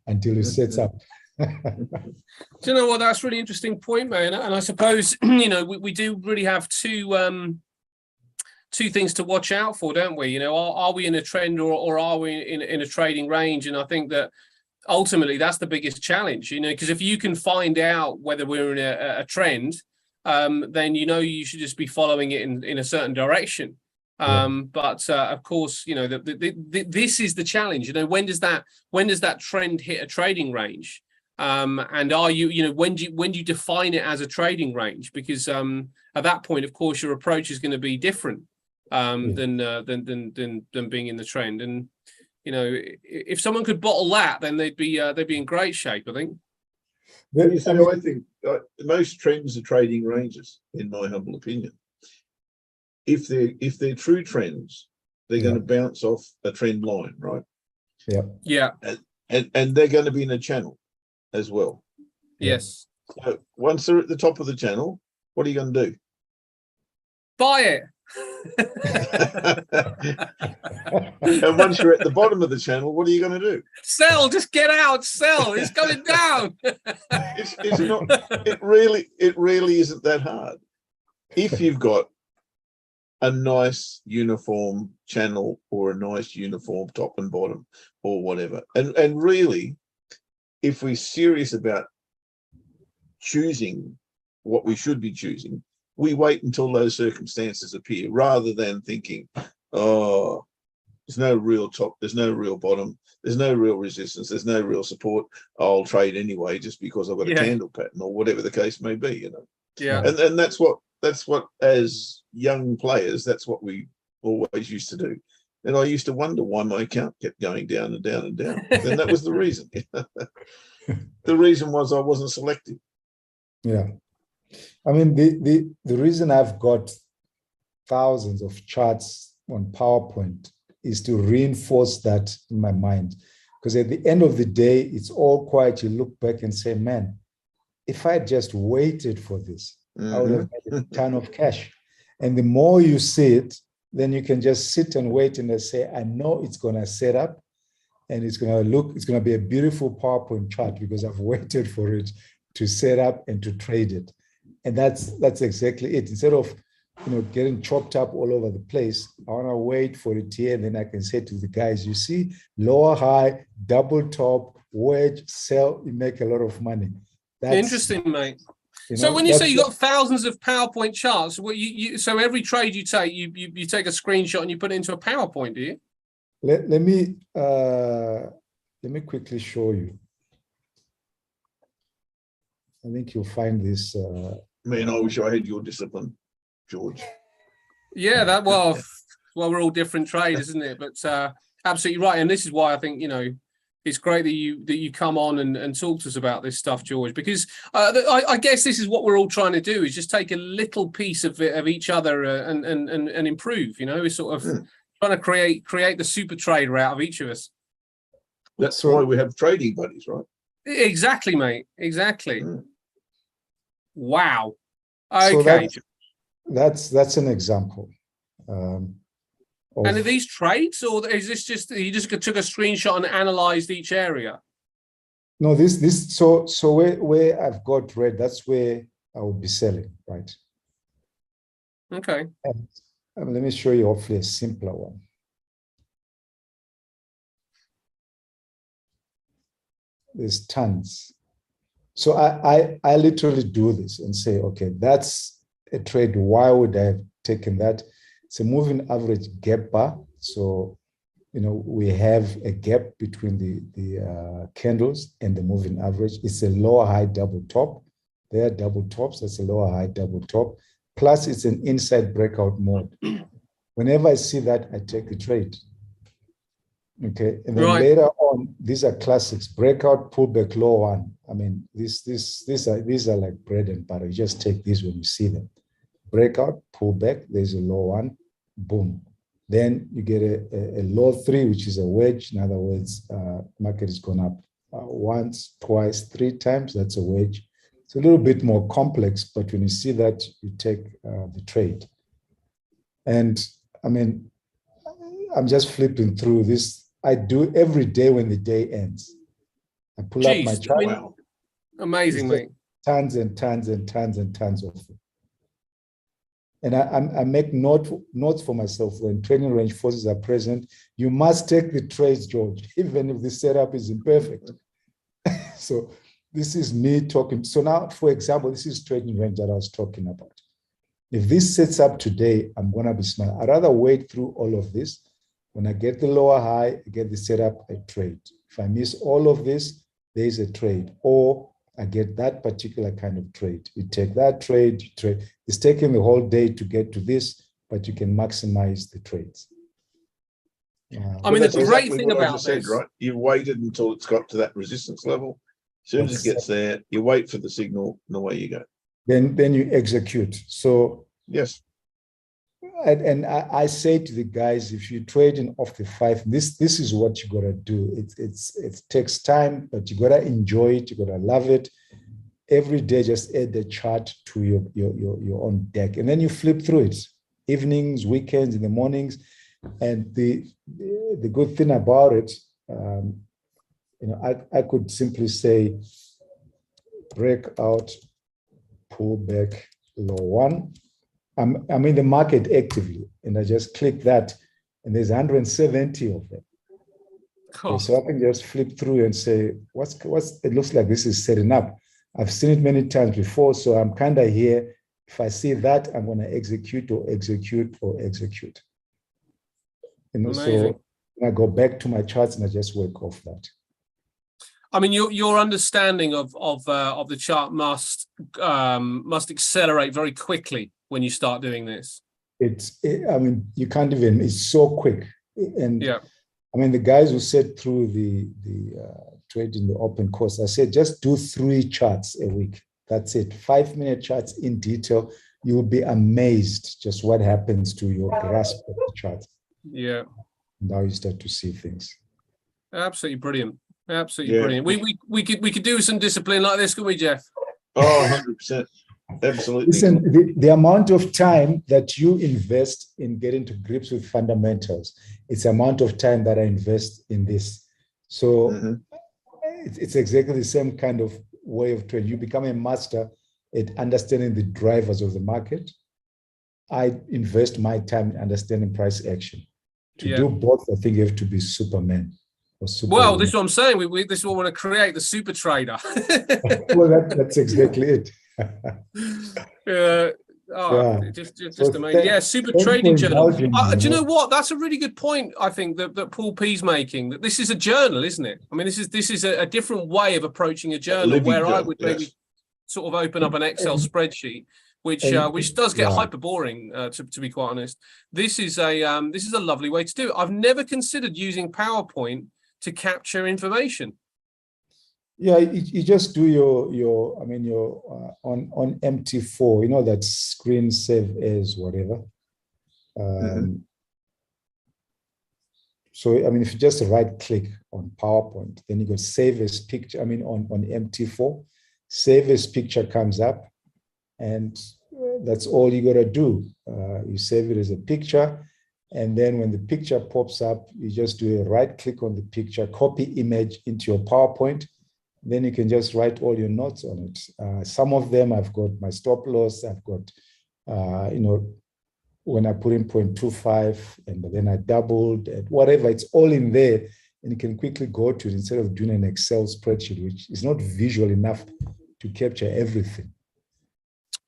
until it sets up. Do you know what? That's a really interesting point, man. And I suppose, you know, we do really have two things to watch out for, don't we? You know, are we in a trend or are we in a trading range? And I think that ultimately that's the biggest challenge, you know, because if you can find out whether we're in a trend, then, you know, you should just be following it in a certain direction. But of course, you know, this is the challenge. You know, when does that trend hit a trading range? And are you, you know, when do you define it as a trading range? Because at that point, of course, your approach is going to be different than being in the trend. And, you know, if someone could bottle that, then they'd be in great shape, I think. You know, I think most trends are trading ranges, in my humble opinion. If they're true trends, they're going to bounce off a trend line, right? Yeah. And they're going to be in a channel as well. Yes. So once they're at the top of the channel, what are you going to do? Buy it. And once you're at the bottom of the channel, what are you going to do? Sell. Just get out. Sell. It's going down. It's not. It really isn't that hard. If you've got a nice uniform channel or a nice uniform top and bottom or whatever. And really, if we're serious about choosing what we should be choosing, we wait until those circumstances appear rather than thinking, oh, there's no real top, there's no real bottom, there's no real resistance, there's no real support. I'll trade anyway just because I've got a candle pattern or whatever the case may be, you know. Yeah. And that's what as young players, that's what we always used to do. And I used to wonder why my account kept going down and down and down. And that was the reason. The reason was I wasn't selective. Yeah. I mean, the reason I've got thousands of charts on PowerPoint is to reinforce that in my mind. Because at the end of the day, it's all quiet. You look back and say, man, if I just waited for this, I would have made a ton of cash. And the more you see it, then you can just sit and wait and say, I know it's going to set up and it's going to be a beautiful PowerPoint chart because I've waited for it to set up and to trade it. And that's exactly it. Instead of getting chopped up all over the place, I want to wait for it here. And then I can say to the guys, you see, lower high, double top, wedge, sell, you make a lot of money. That's interesting, mate. So when you say you got thousands of PowerPoint charts, well, so every trade you take, you take a screenshot and you put it into a PowerPoint, do you? Let me quickly show you. I think you'll find this. Man, I wish I had your discipline, George. Yeah, well, we're all different traders, isn't it? But absolutely right. And this is why I think, it's great that you come on and talk to us about this stuff, George, because I guess this is what we're all trying to do, is just take a little piece of each other and improve. We're sort of trying to create the super trader out of each of us. That's why we have trading buddies, right? Exactly, mate. Exactly. Wow. Okay. So that's an example. And are these trades, or is this just you just took a screenshot and analyzed each area? No, so where I've got red, that's where I will be selling, right? Okay. And, let me show you hopefully a simpler one. There's tons. So I literally do this and say, okay, that's a trade. Why would I have taken that? It's a moving average gap bar. So, we have a gap between the candles and the moving average. It's a lower high double top. There are double tops. That's a lower high double top. Plus, it's an inside breakout mode. Whenever I see that, I take the trade. Okay, and then later on, these are classics: breakout, pullback, low one. I mean, these are like bread and butter. You just take these when you see them. Breakout, pullback. There's a low one. Boom. Then you get a low three, which is a wedge. In other words, market has gone up once, twice, three times. That's a wedge. It's a little bit more complex, but when you see that, you take the trade. And I mean, I'm just flipping through this. I do every day when the day ends. I pull up my chart. Wow. Amazing, mate. Tons and tons and tons and tons of them. And I make notes for myself when trading range forces are present. You must take the trades, George, even if the setup is imperfect. So this is me talking. So now, for example, this is trading range that I was talking about. If this sets up today, I'm going to be smart. I'd rather wait through all of this. When I get the lower high, I get the setup, I trade. If I miss all of this, there's a trade. Or I get that particular kind of trade. You take that trade, you trade. It's taking the whole day to get to this, but you can maximize the trades. I mean, the great thing about this, said, right? You've waited until it's got to that resistance level. As soon as it gets there, you wait for the signal, and away you go. Then you execute. So yes. And I say to the guys, if you're trading off the 5, this is what you gotta do. It takes time, but you gotta enjoy it. You gotta love it. Every day, just add the chart to your own deck, and then you flip through it. Evenings, weekends, in the mornings, and the good thing about it, I could simply say breakout, pull back, low one. I'm in the market actively, and I just click that, and there's 170 of them. Okay, so I can just flip through and say, what's it looks like this is setting up. I've seen it many times before, so I'm kind of here. If I see that, I'm going to execute or execute or execute. You know, so I go back to my charts and I just work off that. I mean, your understanding of the chart must accelerate very quickly when you start doing this. I mean, you can't even. It's so quick, and yeah. I mean, the guys who said through the trade in the open course, I said just do 3 charts a week. That's it. 5-minute charts in detail. You will be amazed just what happens to your grasp of the chart. Yeah. Now you start to see things. Absolutely brilliant. Absolutely brilliant. We could do some discipline like this, couldn't we, Jeff? Oh, 100%. Absolutely. Listen, the amount of time that you invest in getting to grips with fundamentals, it's the amount of time that I invest in this. So it's exactly the same kind of way of trade. You become a master at understanding the drivers of the market. I invest my time in understanding price action. To do both, I think you have to be Superman. Well, this is what I'm saying. This is what we want to create, the super trader. Well, that's exactly it. Just amazing. Yeah, super trading journal. Do you know what? That's a really good point. I think that Paul P's making, that this is a journal, isn't it? I mean, this is a different way of approaching a journal where I would maybe sort of open up an Excel spreadsheet, which does get hyper boring, to be quite honest. This is a lovely way to do it. I've never considered using PowerPoint to capture information. Yeah, you just do your on MT4, you know, that screen save as whatever. So I mean, if you just right click on PowerPoint, then you go save as picture. I mean, on MT4, save as picture comes up, and that's all you gotta do. You save it as a picture. And then when the picture pops up, you just do a right click on the picture, copy image into your PowerPoint. Then you can just write all your notes on it. Some of them I've got my stop loss. I've got, when I put in 0.25 and then I doubled and whatever, it's all in there. And you can quickly go to it instead of doing an Excel spreadsheet, which is not visual enough to capture everything.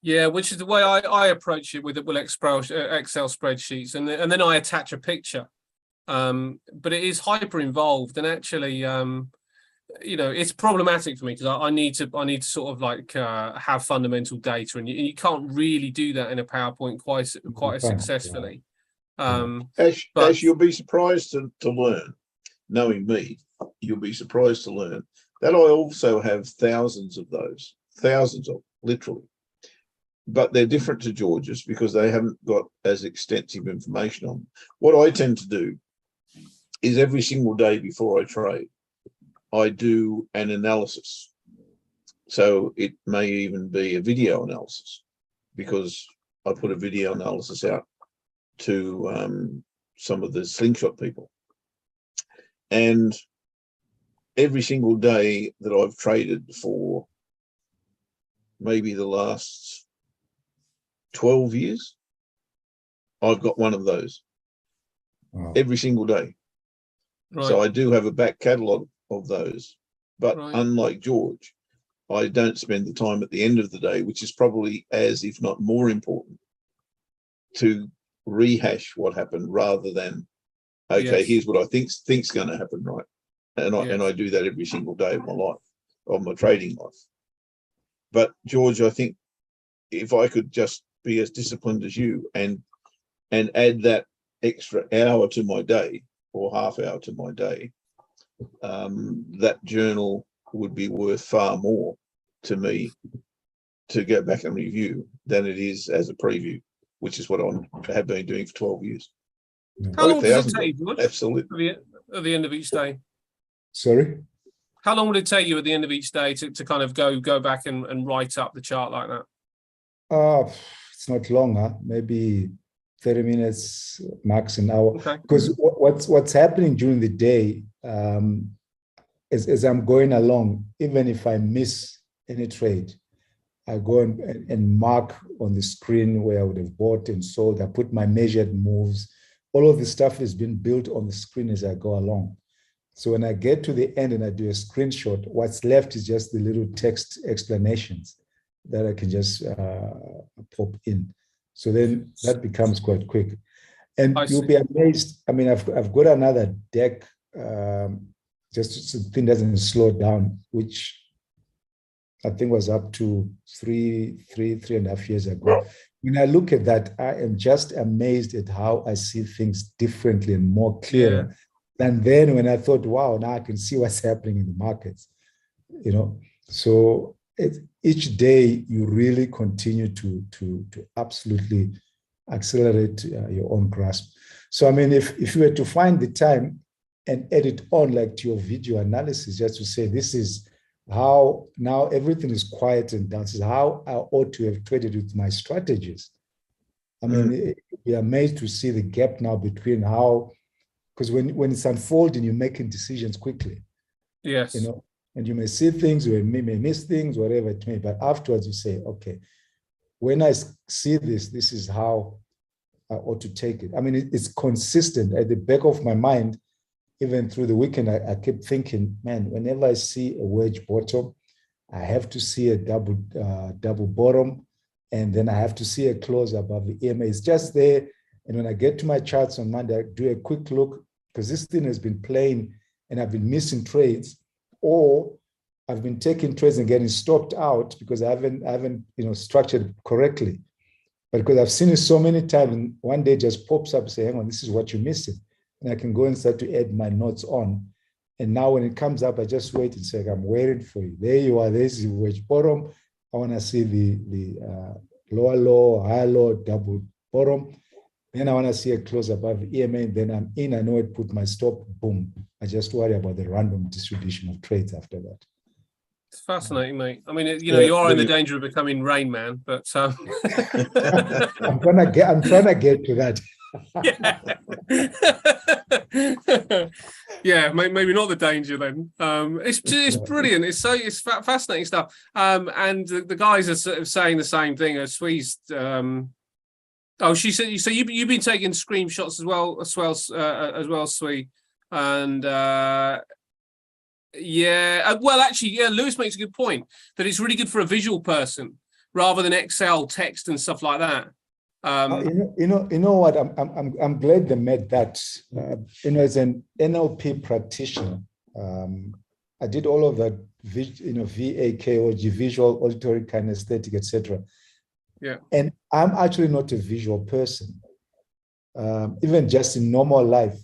Yeah, which is the way I approach it with Excel spreadsheets, and then I attach a picture. But it is hyper involved, and actually, it's problematic for me because I need to sort of like have fundamental data, and you can't really do that in a PowerPoint quite successfully. Ash, you'll be surprised to learn, knowing me, you'll be surprised to learn that I also have thousands of those, literally. But they're different to George's because they haven't got as extensive information on them. What I tend to do is every single day before I trade, I do an analysis. So it may even be a video analysis because I put a video analysis out to some of the slingshot people. And every single day that I've traded for maybe the last 12 years, I've got one of those every single day. Right. So I do have a back catalogue of those, but unlike George, I don't spend the time at the end of the day, which is probably as, if not more important, to rehash what happened rather than, okay, here's what I think's going to happen, right? And I do that every single day of my life, of my trading life. But George, I think if I could just be as disciplined as you and add that extra hour to my day or half hour to my day, that journal would be worth far more to me to go back and review than it is as a preview, which is what I have been doing for 12 years. How long does it take? Absolutely. At the end of each day? Sorry? How long would it take you at the end of each day to kind of go back and write up the chart like that? It's not long, huh? Maybe 30 minutes, max an hour. Okay. Because what's happening during the day, as I'm going along, even if I miss any trade, I go and mark on the screen where I would have bought and sold. I put my measured moves. All of this stuff has been built on the screen as I go along. So when I get to the end and I do a screenshot, what's left is just the little text explanations that I can just pop in. So then that becomes quite quick. And you'll be amazed. I mean, I've got another deck, just so the thing doesn't slow down, which I think was up to three and a half years ago. When I look at that, I am just amazed at how I see things differently and more clearer than then when I thought, wow, now I can see what's happening in the markets, you know. So each day you really continue to absolutely accelerate your own grasp. So I mean, if you were to find the time and edit on like to your video analysis, just to say this is how now everything is quiet and down, this is how I ought to have traded with my strategies. I mean, you're amazed to see the gap now between how, because when it's unfolding, you're making decisions quickly. Yes. You know, and you may see things, you may miss things, whatever it may, but afterwards you say, okay, when I see this, this is how I ought to take it. I mean, it's consistent at the back of my mind. Even through the weekend, I kept thinking, man, whenever I see a wedge bottom, I have to see a double bottom, and then I have to see a close above the EMA. It's just there. And when I get to my charts on Monday, I do a quick look, because this thing has been playing and I've been missing trades, or I've been taking trades and getting stopped out because I haven't structured it correctly. But because I've seen it so many times, and one day it just pops up and say, hang on, this is what you're missing. And I can go and start to add my notes on. And now when it comes up, I just wait and say, I'm waiting for you. There you are. There's the wedge bottom. I want to see the lower low, higher low, double bottom. Then I want to see a close above the EMA. Then I'm in. I know it, put my stop, boom. I just worry about the random distribution of trades after that. It's fascinating, mate. I mean, you are in the danger of becoming Rain Man, but I'm trying to get to that. Yeah, maybe not the danger then. It's brilliant. It's fascinating stuff. And the guys are sort of saying the same thing as Swee's. She said so. You've been taking screenshots as well, Swee, and well, actually, Lewis makes a good point that it's really good for a visual person rather than Excel text and stuff like that. You know what? I'm glad they made that. As an NLP practitioner, I did all of that. VAKOG, visual, auditory, kinesthetic, etc. Yeah. And I'm actually not a visual person. Even just in normal life,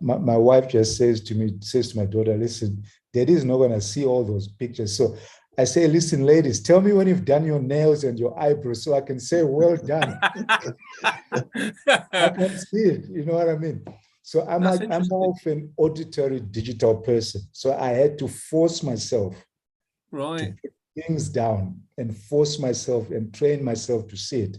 my wife just says to my daughter, listen, Daddy is not going to see all those pictures. So I say, listen, ladies, tell me when you've done your nails and your eyebrows so I can say, well done. I can see it. You know what I mean? So I'm more of an auditory digital person. So I had to force myself to put things down and force myself and train myself to see it.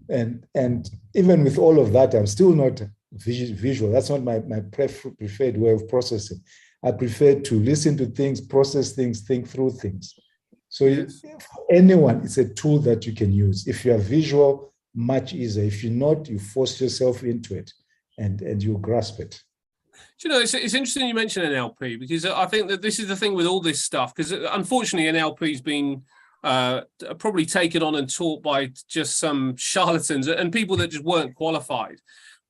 And even with all of that, I'm still not visual. That's not my preferred way of processing. I prefer to listen to things, process things, think through things. So yes. For anyone, it's a tool that you can use. If you are visual, much easier. If you're not, you force yourself into it and you grasp it. Do you know, it's interesting you mentioned NLP, because I think that this is the thing with all this stuff, because unfortunately NLP has been probably taken on and taught by just some charlatans and people that just weren't qualified.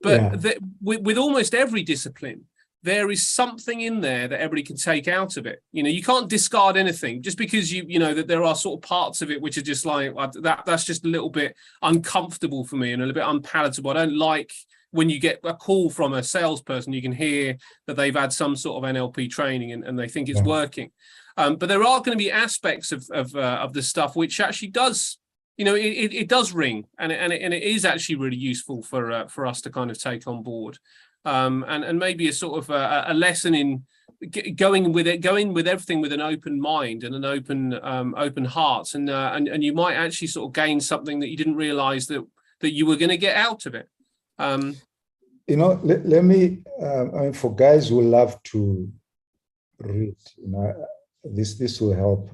But with almost every discipline, there is something in there that everybody can take out of it. You can't discard anything just because you know that there are sort of parts of it which are just like that's just a little bit uncomfortable for me and a little bit unpalatable. I don't like when you get a call from a salesperson, you can hear that they've had some sort of NLP training and they think it's working. But there are going to be aspects of the stuff which actually does, it does ring, and it is actually really useful for us to kind of take on board, and maybe a sort of a lesson in going with everything with an open mind and an open heart, and you might actually sort of gain something that you didn't realize that you were going to get out of it. Let me, for guys who love to read, this will help.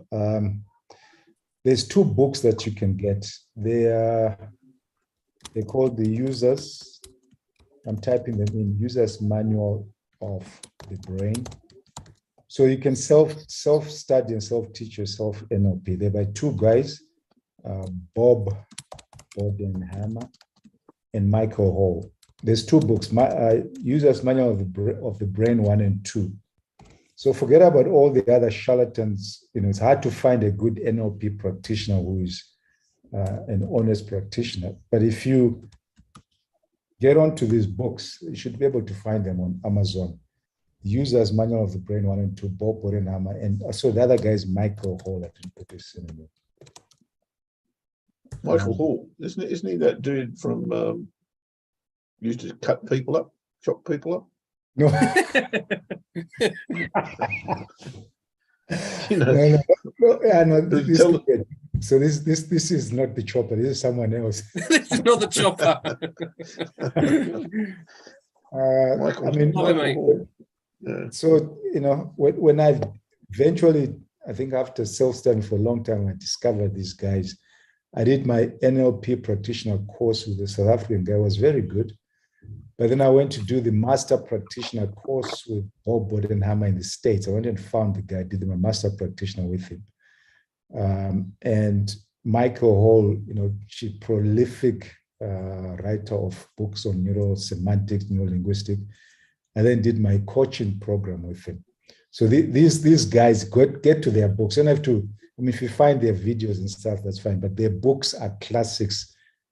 There's two books that you can get. They're called the Users. I'm typing them in. Users Manual of the Brain. So you can self-study and self-teach yourself NLP. They're by two guys, Bob Bodenhammer and Michael Hall. There's two books, Users Manual of the Brain 1 and 2. So forget about all the other charlatans. It's hard to find a good NLP practitioner who is an honest practitioner. But if you get onto these books, you should be able to find them on Amazon. Users Manual of the Brain 1 and 2, Bob Bodenhammer, and also the other guy is Michael Hall. I didn't put this in there. Michael Hall, isn't he that dude from used to cut people up, chop people up? No. So this is not the chopper. This is someone else. This is not the chopper. Michael Hall. Yeah. So when I eventually, I think after self-studying for a long time, I discovered these guys. I did my NLP practitioner course with a South African guy. It was very good. But then I went to do the master practitioner course with Bob Bodenhammer in the States. I went and found the guy, did my master practitioner with him. And Michael Hall, she's prolific writer of books on neurosemantics, neurolinguistics. I then did my coaching program with him. So these guys get to their books. You don't have to, if you find their videos and stuff, that's fine. But their books are classics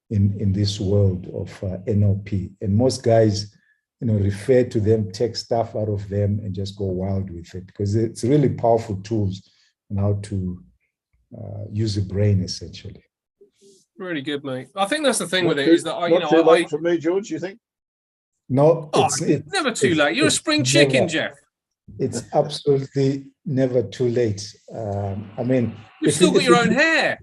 in this world of NLP. And most guys, refer to them, take stuff out of them and just go wild with it, because it's really powerful tools on how to use the brain, essentially. Really good, mate. I think that's the thing Not with it, too- is that not too late for me, George, you think? No, it's never too late. You're a spring chicken, Jeff. It's absolutely never too late. You've still got your own hair.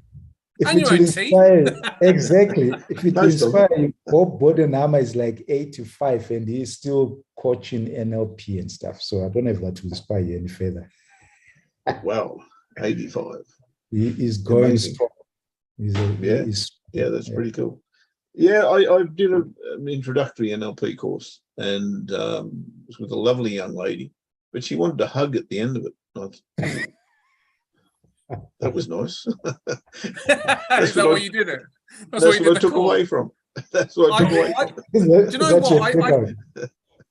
If and it your will own teeth. inspire, exactly. If it will Most of inspire you, Bob Bodenhammer is like 85 and he's still coaching NLP and stuff. So I don't know if that will inspire you any further. Wow, 85. He is going Amazing. strong. Yeah, that's pretty cool. Yeah, I did an introductory NLP course, and it was with a lovely young lady, but she wanted a hug at the end of it. That was nice. Is that what you did it? That's what I took away from. That's what I took away from. Do you know what?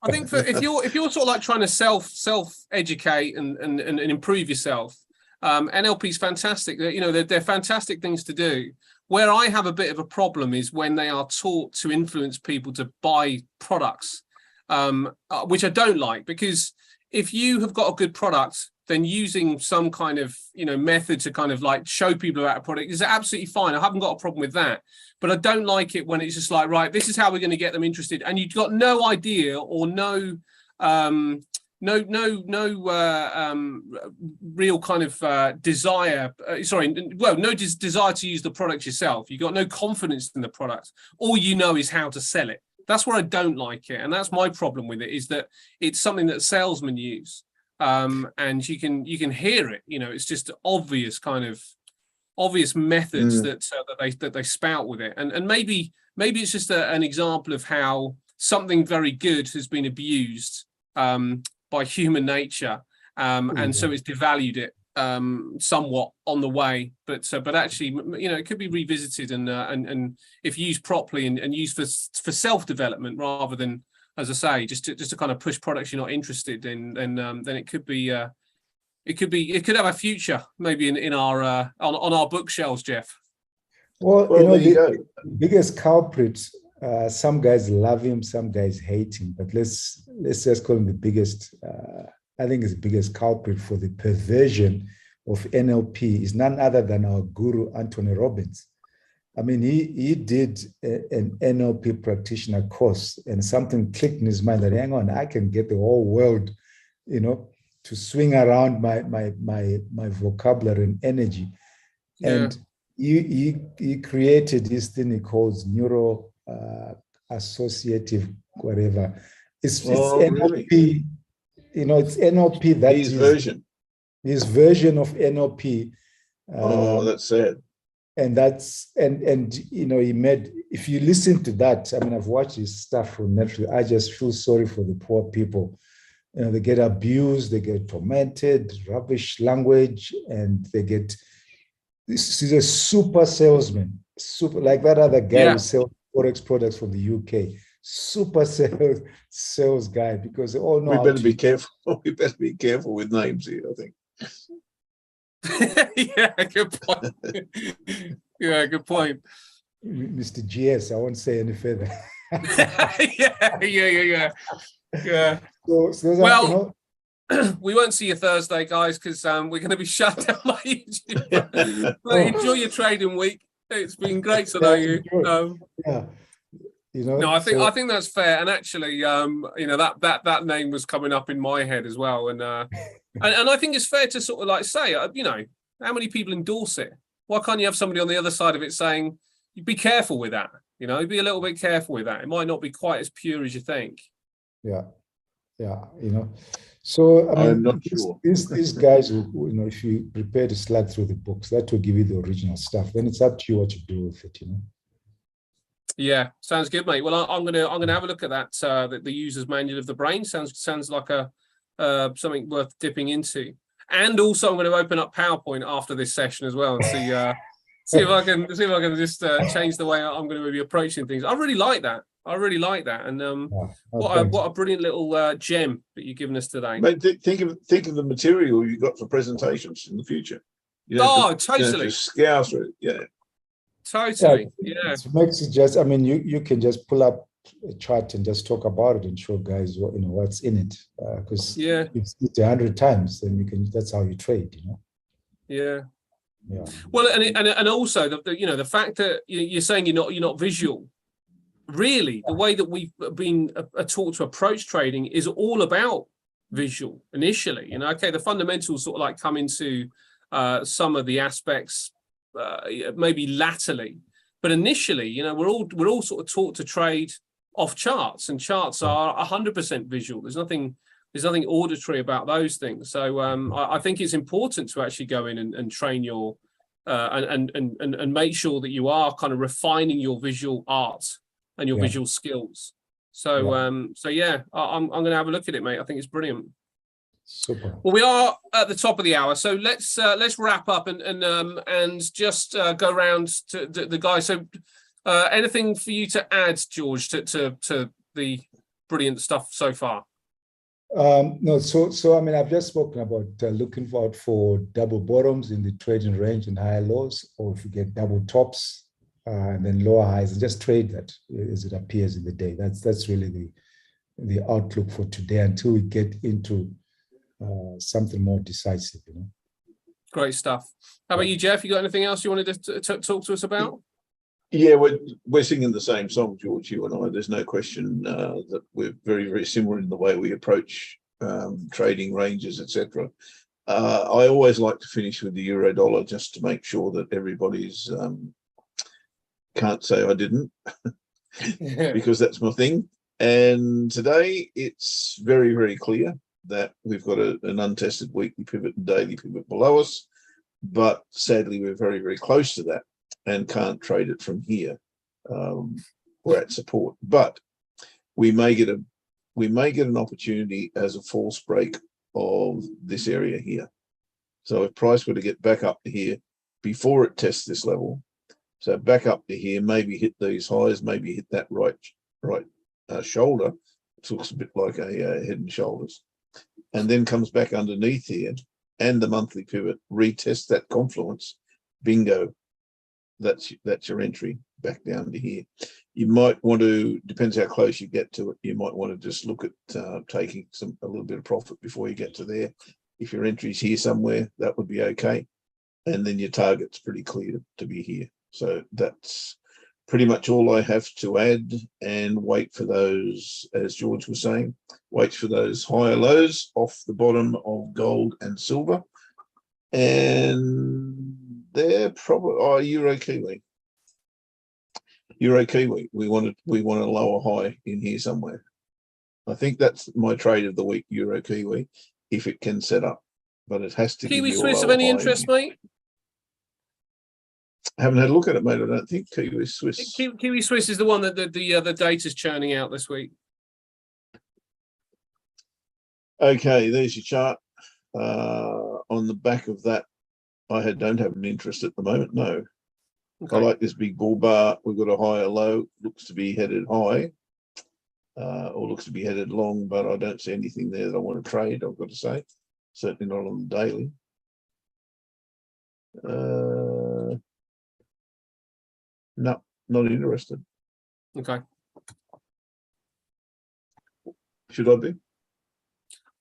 I think if you're sort of like trying to self-educate and improve yourself, NLP is fantastic. They're fantastic things to do. Where I have a bit of a problem is when they are taught to influence people to buy products, which I don't like, because if you have got a good product, then using some kind of method to kind of like show people about a product is absolutely fine. I haven't got a problem with that, but I don't like it when it's just like, right, this is how we're going to get them interested, and you've got no idea or no real kind of desire. No desire to use the product yourself. You've got no confidence in the product. All you know is how to sell it. That's where I don't like it, and that's my problem with it, is that it's something that salesmen use. And you can hear it. It's just obvious methods that they spout with it, and maybe it's just an example of how something very good has been abused by human nature, and so it's devalued it somewhat on the way. But actually, it could be revisited and if used properly and used for self-development rather than, as I say, just to kind of push products you're not interested in, then it could be it could have a future maybe in our on our bookshelves, Jeff. Well, there you go. the biggest culprit, some guys love him, some guys hate him, but let's just call him the biggest. I think it's the biggest culprit for the perversion of NLP is none other than our guru Anthony Robbins. I mean, he did an NLP practitioner course, and something clicked in his mind that, hang on, I can get the whole world, to swing around my vocabulary and energy. Yeah. And he created this thing he calls neuro associative whatever. It's NLP. Really? It's NLP. That his version of NLP. That's sad. and that's and you know, he made, if you listen to that, I mean, I've watched his stuff from Netflix. I just feel sorry for the poor people. You know, they get abused, they get tormented, rubbish language, and they get, this is a super salesman, super, like that other guy Yeah. who sells Forex products from the UK, super sales guy, because they all know We how better to be careful. We better be careful with names here, I think. Yeah, good point. Yeah, good point. Mr. GS, I won't say any further. Yeah. So those are, you Well, know, we won't see you Thursday, guys, because we're going to be shut down by YouTube. But enjoy your trading week. It's been great to know you. Yeah, you know. No, I so, think that's fair. And actually, you know, that name was coming up in my head as well. And I think it's fair to sort of like say, you know, how many people endorse it? Why can't you have somebody on the other side of it saying, be careful with that? You know, be a little bit careful with that. It might not be quite as pure as you think. yeah, you know. So I I'm mean, not sure. these guys will, you know, if you prepare to slide through the books, that will give you the original stuff. Then it's up to you what you do with it, you know. Yeah, sounds good, mate. Well, I'm gonna have a look at that. The user's manual of the brain sounds like a something worth dipping into. And also, I'm going to open up PowerPoint after this session as well and see see if I can just change the way I'm going to be approaching things. I really like that. And what a brilliant little gem that you've given us today. Mate, think of the material you got for presentations in the future. You Totally. just scour through it. Yeah. Totally. Yeah. It makes it just, I mean, you can just pull up a chart and just talk about it and show guys what, you know, what's in it. Because you've seen it 100 times, then you can, that's how you trade, you know. Yeah. Yeah. Well, and also the you know, the fact that you're saying you're not visual. Really, the way that we've been taught to approach trading is all about visual initially. You know, okay, the fundamentals sort of like come into some of the aspects maybe latterly, but initially, you know, we're all sort of taught to trade off charts, and charts are 100% visual. There's nothing auditory about those things. So I think it's important to actually go in and train your and make sure that you are kind of refining your visual art and your visual skills. So so yeah, I'm going to have a look at it, mate. I think it's brilliant. Super. Well, we are at the top of the hour, so let's wrap up and just go around to the guys. So anything for you to add, George, to the brilliant stuff so far? No, so I mean, I've just spoken about looking out for double bottoms in the trading range and higher lows, or if you get double tops and then lower highs, and just trade that as it appears in the day. That's really the outlook for today until we get into something more decisive, you know. Great stuff. How about you, Jeff? You got anything else you wanted to talk to us about? Yeah, we're singing the same song, George, you and I. There's no question that we're very, very similar in the way we approach trading ranges, etc. I always like to finish with the euro dollar just to make sure that everybody's can't say I didn't because that's my thing. And today it's very, very clear that we've got an untested weekly pivot and daily pivot below us, but sadly we're very, very close to that and can't trade it from here. We're at support, but we may get an opportunity as a false break of this area here. So if price were to get back up to here before it tests this level, so back up to here, maybe hit these highs, maybe hit that right shoulder. It looks a bit like a head and shoulders, and then comes back underneath here and the monthly pivot, retest that confluence, bingo. That's your entry back down to here. You might want to, depends how close you get to it, you might want to just look at taking a little bit of profit before you get to there. If your entry's here somewhere, that would be okay. And then your target's pretty clear to be here. So that's pretty much all I have to add, and wait for those, as George was saying, wait for those higher lows off the bottom of gold and silver. And they're probably Euro Kiwi. We want a lower high in here somewhere. I think that's my trade of the week, Euro Kiwi, if it can set up, but it has to. Kiwi Swiss of any interest, mate? Haven't had a look at it, mate. I don't think Kiwi Swiss. Kiwi Swiss is the one that the data's churning out this week. Okay, there's your chart. On the back of that, I don't have an interest at the moment. No, Okay. I like this big bull bar. We've got a higher low. Looks to be headed high, or looks to be headed long, but I don't see anything there that I want to trade. I've got to say, certainly not on the daily. No, not interested. Okay. Should I be?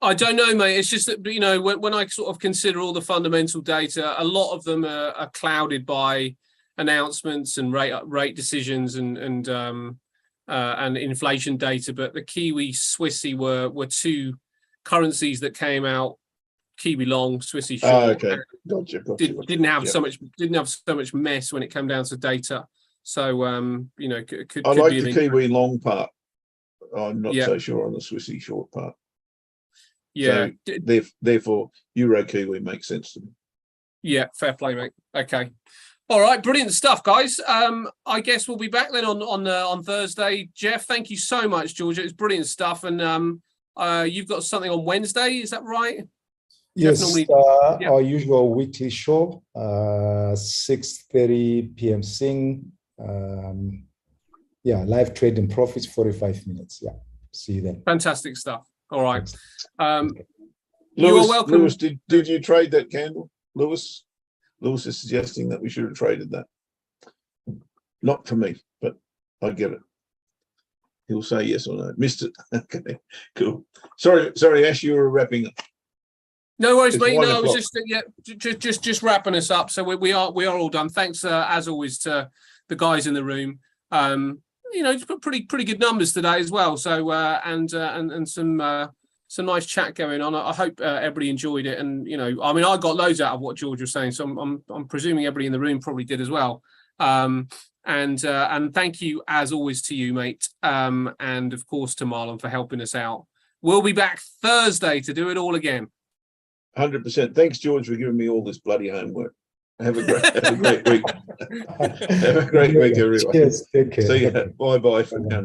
I don't know, mate. It's just that, you know, when I sort of consider all the fundamental data, a lot of them are clouded by announcements and rate decisions and inflation data. But the Kiwi Swissy were two currencies that came out, Kiwi long, Swissy short. Oh, okay, gotcha. Didn't have so much mess when it came down to data. So you know, could I like be the Kiwi long part. I'm not so sure on the Swissy short part. Yeah. So therefore, Euro Kiwi makes sense to me. Yeah, fair play, mate. Okay. All right, brilliant stuff, guys. I guess we'll be back then on Thursday. Jeff, thank you so much, Georgia. It's brilliant stuff. And you've got something on Wednesday, is that right? Yes, our usual weekly show, 6:30 p.m. Sing. Live trade and profits, 45 minutes. Yeah, see you then. Fantastic stuff. All right. Lewis, you are welcome. Lewis, did you trade that candle? Lewis is suggesting that we should have traded that. Not for me, but I get it. He'll say yes or no. Missed it. Okay, cool. Sorry, Ash, you were wrapping up. No worries, mate. No, I was just wrapping us up. So we are all done. Thanks as always to the guys in the room. You know, it's got pretty good numbers today as well. So and some nice chat going on. I hope everybody enjoyed it. And you know, I mean, I got loads out of what George was saying. So I'm presuming everybody in the room probably did as well. And thank you as always to you, mate. And of course to Marlon for helping us out. We'll be back Thursday to do it all again. 100%. Thanks, George, for giving me all this bloody homework. Have a great week. Have a great week, everyone. Cheers. Take care. See you. Bye for now.